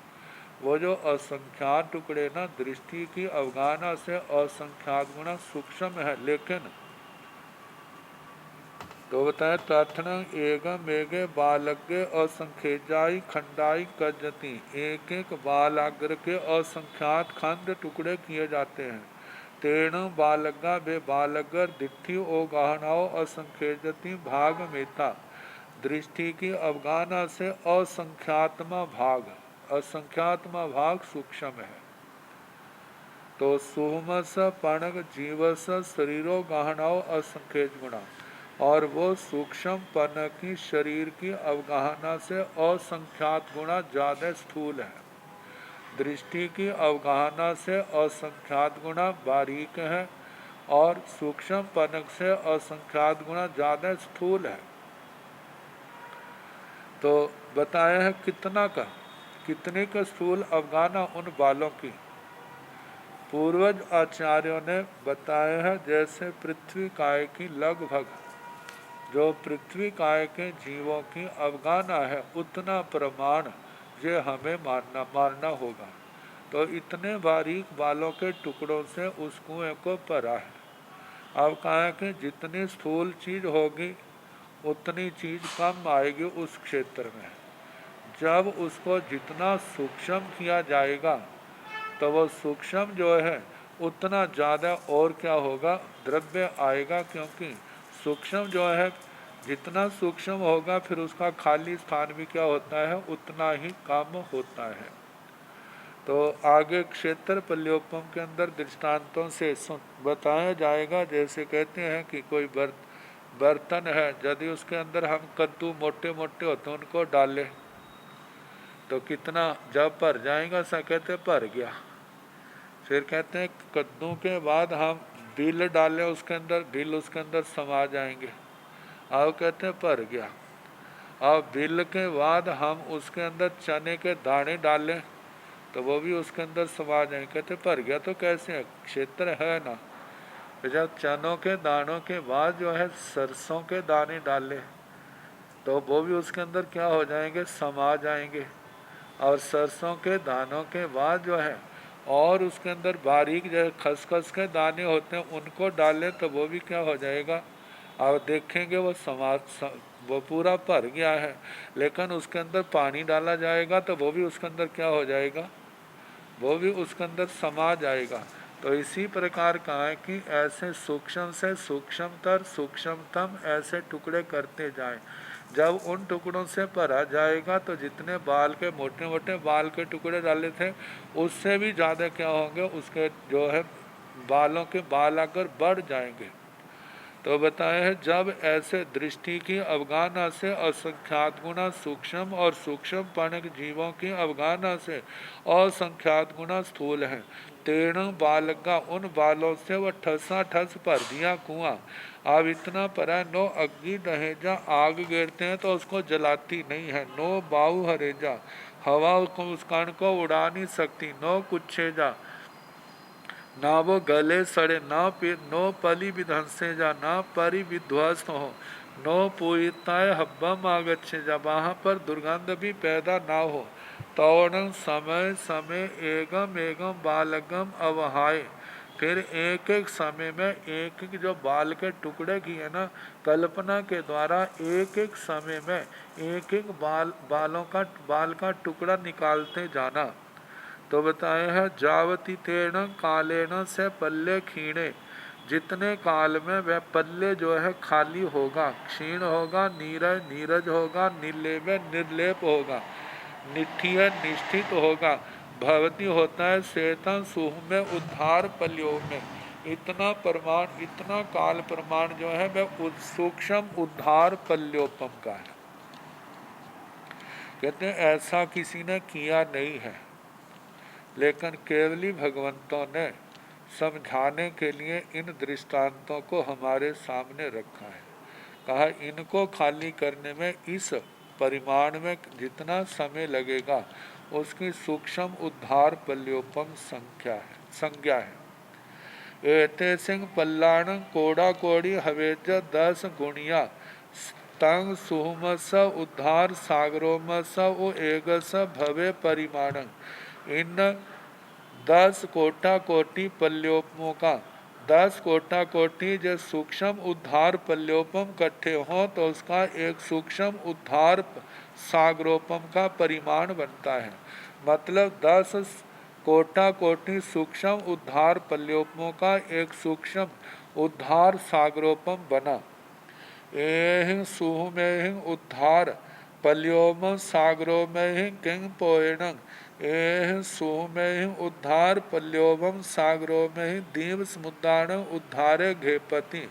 वो जो असंख्यात टुकड़े ना दृष्टि की अवगाहना से असंख्यात गुना सूक्ष्म है, लेकिन तो बताए तथन एगम एगे बालज्ञ असंख्यजाई खंडाई कजती, एक एक बालाग्र के असंख्यात खंड टुकड़े किए जाते हैं। तेण बालगा बे बालगर दिट्ठी ओ गहनाओ असंख्यजती भाग मेता, दृष्टि की अवगाहना से असंख्यात्मा भाग, असंख्यात्मा भाग सूक्ष्म है। तो सुहमस पणग जीवस शरीरो गहनाओ असंख्य गुणा, और वो सूक्ष्म पन की शरीर की अवगाहना से असंख्यात गुणा ज्यादा स्थूल है। दृष्टि की अवगाहना से असंख्यात गुणा बारीक है और सूक्ष्म पनक से असंख्यात गुणा ज्यादा स्थूल है। तो बताया है कितने का स्थूल अवगाहना उन बालों की। पूर्वज आचार्यों ने बताया है जैसे पृथ्वी काय की लगभग जो पृथ्वी काय के जीवों की अवगाना है उतना प्रमाण ये हमें मारना होगा। तो इतने बारीक बालों के टुकड़ों से उस कुएं को भरा है। अब कहा कि जितनी स्थूल चीज होगी उतनी चीज कम आएगी उस क्षेत्र में। जब उसको जितना सूक्ष्म किया जाएगा तो वो सूक्ष्म जो है उतना ज़्यादा और क्या होगा, द्रव्य आएगा, क्योंकि सूक्ष्म जो है जितना सूक्ष्म होगा फिर उसका खाली स्थान भी क्या होता है, उतना ही कम होता है। तो आगे क्षेत्र पल्योपम के अंदर दृष्टांतों से बताया जाएगा। जैसे कहते हैं कि कोई बर्तन है, यदि उसके अंदर हम कद्दू मोटे मोटे होते हैं उनको डालें तो कितना जब भर जाएगा, सा कहते भर गया। फिर कहते हैं कद्दू के बाद हम बिल डालें उसके अंदर, बिल उसके अंदर समा जाएंगे, अब कहते हैं भर गया। अब बिल के बाद हम उसके अंदर चने के दाने डालें तो वो भी उसके अंदर समा जाएंगे, कहते भर गया। तो कैसे है, क्षेत्र है ना। तो जब चनों के दानों के बाद जो है सरसों के दाने डालें तो वो भी उसके अंदर क्या हो जाएंगे, समा जाएंगे। और सरसों के दानों के बाद जो है और उसके अंदर बारीक जो खसखस के दाने होते हैं उनको डालें तो वो भी क्या हो जाएगा। और देखेंगे वो वो पूरा भर गया है, लेकिन उसके अंदर पानी डाला जाएगा तो वो भी उसके अंदर क्या हो जाएगा, वो भी उसके अंदर समा जाएगा। तो इसी प्रकार कहा है कि ऐसे सूक्ष्म से सूक्ष्मतर सूक्ष्मतम ऐसे टुकड़े करते जाएं। जब उन टुकड़ों से भरा जाएगा तो जितने बाल के मोटे मोटे बाल के टुकड़े डाले थे उससे भी ज़्यादा क्या होंगे, उसके जो है बालों के बाल आकर बढ़ जाएंगे। तो बताया है जब ऐसे दृष्टि की अवगाहना से असंख्यात गुना सूक्ष्म और सूक्ष्म पणक जीवों की अवगाहना से असंख्यात गुना स्थूल है, तेण बालका उन बालों से वह ठसा ठस भर दिया कुआं। अब इतना परा नो अग्नि दहेजा, आग गिरते हैं तो उसको जलाती नहीं है, नो बाऊ हरेजा, हवा उस कण को उड़ा नहीं सकती, नो कुछेजा, ना वो गले सड़े, नो पली विध्वंसे जा, ना परि विध्वस्त हो, नो पूयिताय हब्बम आगच्छे जा, वहाँ पर दुर्गंध भी पैदा ना हो। तौण समय समय एगम एगम बालगम अवहाय, फिर एक एक समय में एक एक जो बाल के टुकड़े की है ना, कल्पना के द्वारा एक एक समय में एक एक बाल का टुकड़ा निकालते जाना। तो बताए हैं जावती तेण कालेन से पल्ले क्षीणे, जितने काल में वह पल्ले जो है खाली होगा, क्षीण होगा, नीरज होगा, निर्लेप निर्लेप होगा, निष्ठिय निष्ठित होगा, भवती होता है श्वेता सुह में उद्धार पल्यों में। इतना प्रमाण, इतना काल प्रमाण जो है वह सूक्ष्म उद्धार पल्योपम का है। कहते हैं ऐसा किसी ने किया नहीं है, लेकिन केवली भगवंतों ने समझाने के लिए इन दृष्टांतों को हमारे सामने रखा है। कहा इनको खाली करने में इस परिमाण में जितना समय लगेगा उसकी सूक्ष्म उद्धार पल्योपम संज्ञा है। एते सिंह पल्लाण कोड़ा कोड़ी हवेज 10 गुणिया, तंग सुहमस उद्धार सागरोमस ओ एगस भवे परिमाण। इन 10 कोटा कोटि पल्योपमों का 10 कोटा कोटि जो सूक्ष्म उद्धार पल्योपम इकट्ठे हों तो उसका एक सूक्ष्म उद्धार सागरोपम का परिमाण बनता है। मतलब 10 कोटा कोटि सूक्ष्म उद्धार पल्योपमों का एक सूक्ष्म उद्धार सागरोपम बना। एहिं सुह में हिं उद्धार पल्योम सागरो में हिं किंग पोएणं, एह सुह में हिं उद्धार पल्योम सागरो में हिं दीव समुद्राण उद्धारे घेपति।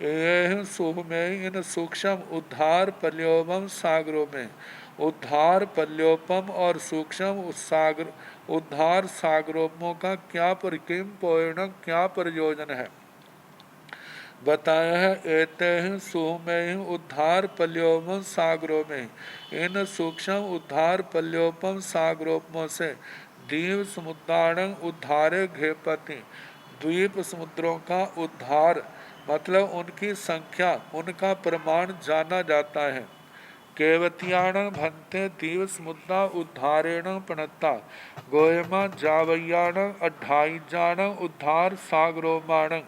एह सुह में इन सूक्ष्म उद्धार पल्योपम सागरों में, उद्धार पल्योपम और सूक्ष्म सागर उद्धार सागरोपमों का क्या परिकिम पोएणं क्या प्रयोजन है। बताया है एते सुह में उद्धार पल्योपम सागरों में, इन सूक्ष्म उद्धार पल्योपम सागरोपमों से द्वीप समुद्राण उद्धारे घेपति, द्वीप समुद्रों का उद्धार मतलब उनकी संख्या, उनका प्रमाण जाना जाता है। केवतियाण भन्ते दिवस मुद्दा उद्धारेण प्रणता गोयमा जावैयाण अढ़ाई जाण उद्धार सागरोमाण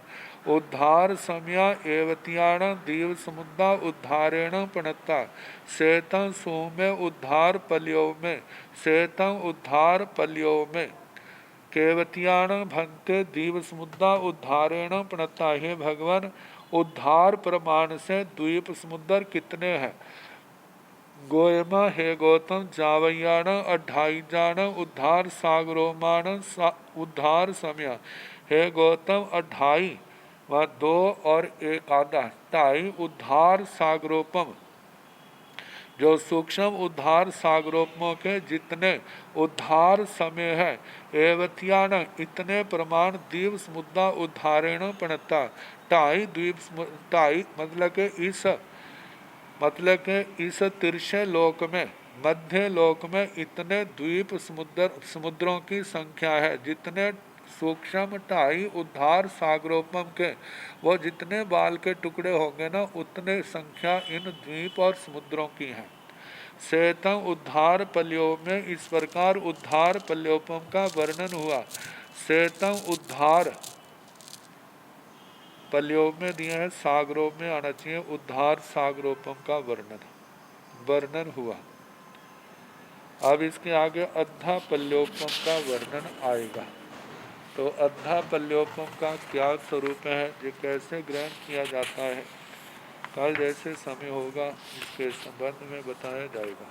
उद्धार समया एवतियाण दिवस मुद्दा उद्धारेण प्रणता शेतं सोमे उद्धार पल्यो में शेतं उद्धार पल्यो में केवतियाण भंते दिवस मुद्दा उद्धारेण प्रणता। हे भगवान, उद्धार प्रमाण से द्वीप समुद्र कितने हैं? गोयमा हे गौतम जावैयाण अढ़ाई जाण उद्धार सागरोमान उद्धार समय। हे गौतम, अढ़ाई व 2 और 1 आधा 2.5 उद्धार सागरोपम, जो सूक्ष्म उद्धार सागरोपमों के जितने उद्धार समय है। एवतियान इतने प्रमाण दिवस मुद्दा उद्धारेण प्रणता 2.5 द्वीप 2.5 मतलब के इस तिरछे लोक में, मध्य लोक में इतने द्वीप समुद्रों की संख्या है जितने सूक्ष्म 2.5 उद्धार सागरोपम के वो जितने बाल के टुकड़े होंगे ना, उतने संख्या इन द्वीप और समुद्रों की है। शेतम उद्धार पल्यों में इस प्रकार उद्धार पल्योपम का वर्णन हुआ। शेतम उद्धार पल्यों में दिए हैं, सागरों में आना चाहिए उद्धार सागरोपम का वर्णन हुआ। अब इसके आगे अद्धा पल्योपम का वर्णन आएगा। तो अद्धा पल्योपम का क्या स्वरूप है, ये कैसे ग्रहण किया जाता है, कल जैसे समय होगा इसके संबंध में बताया जाएगा।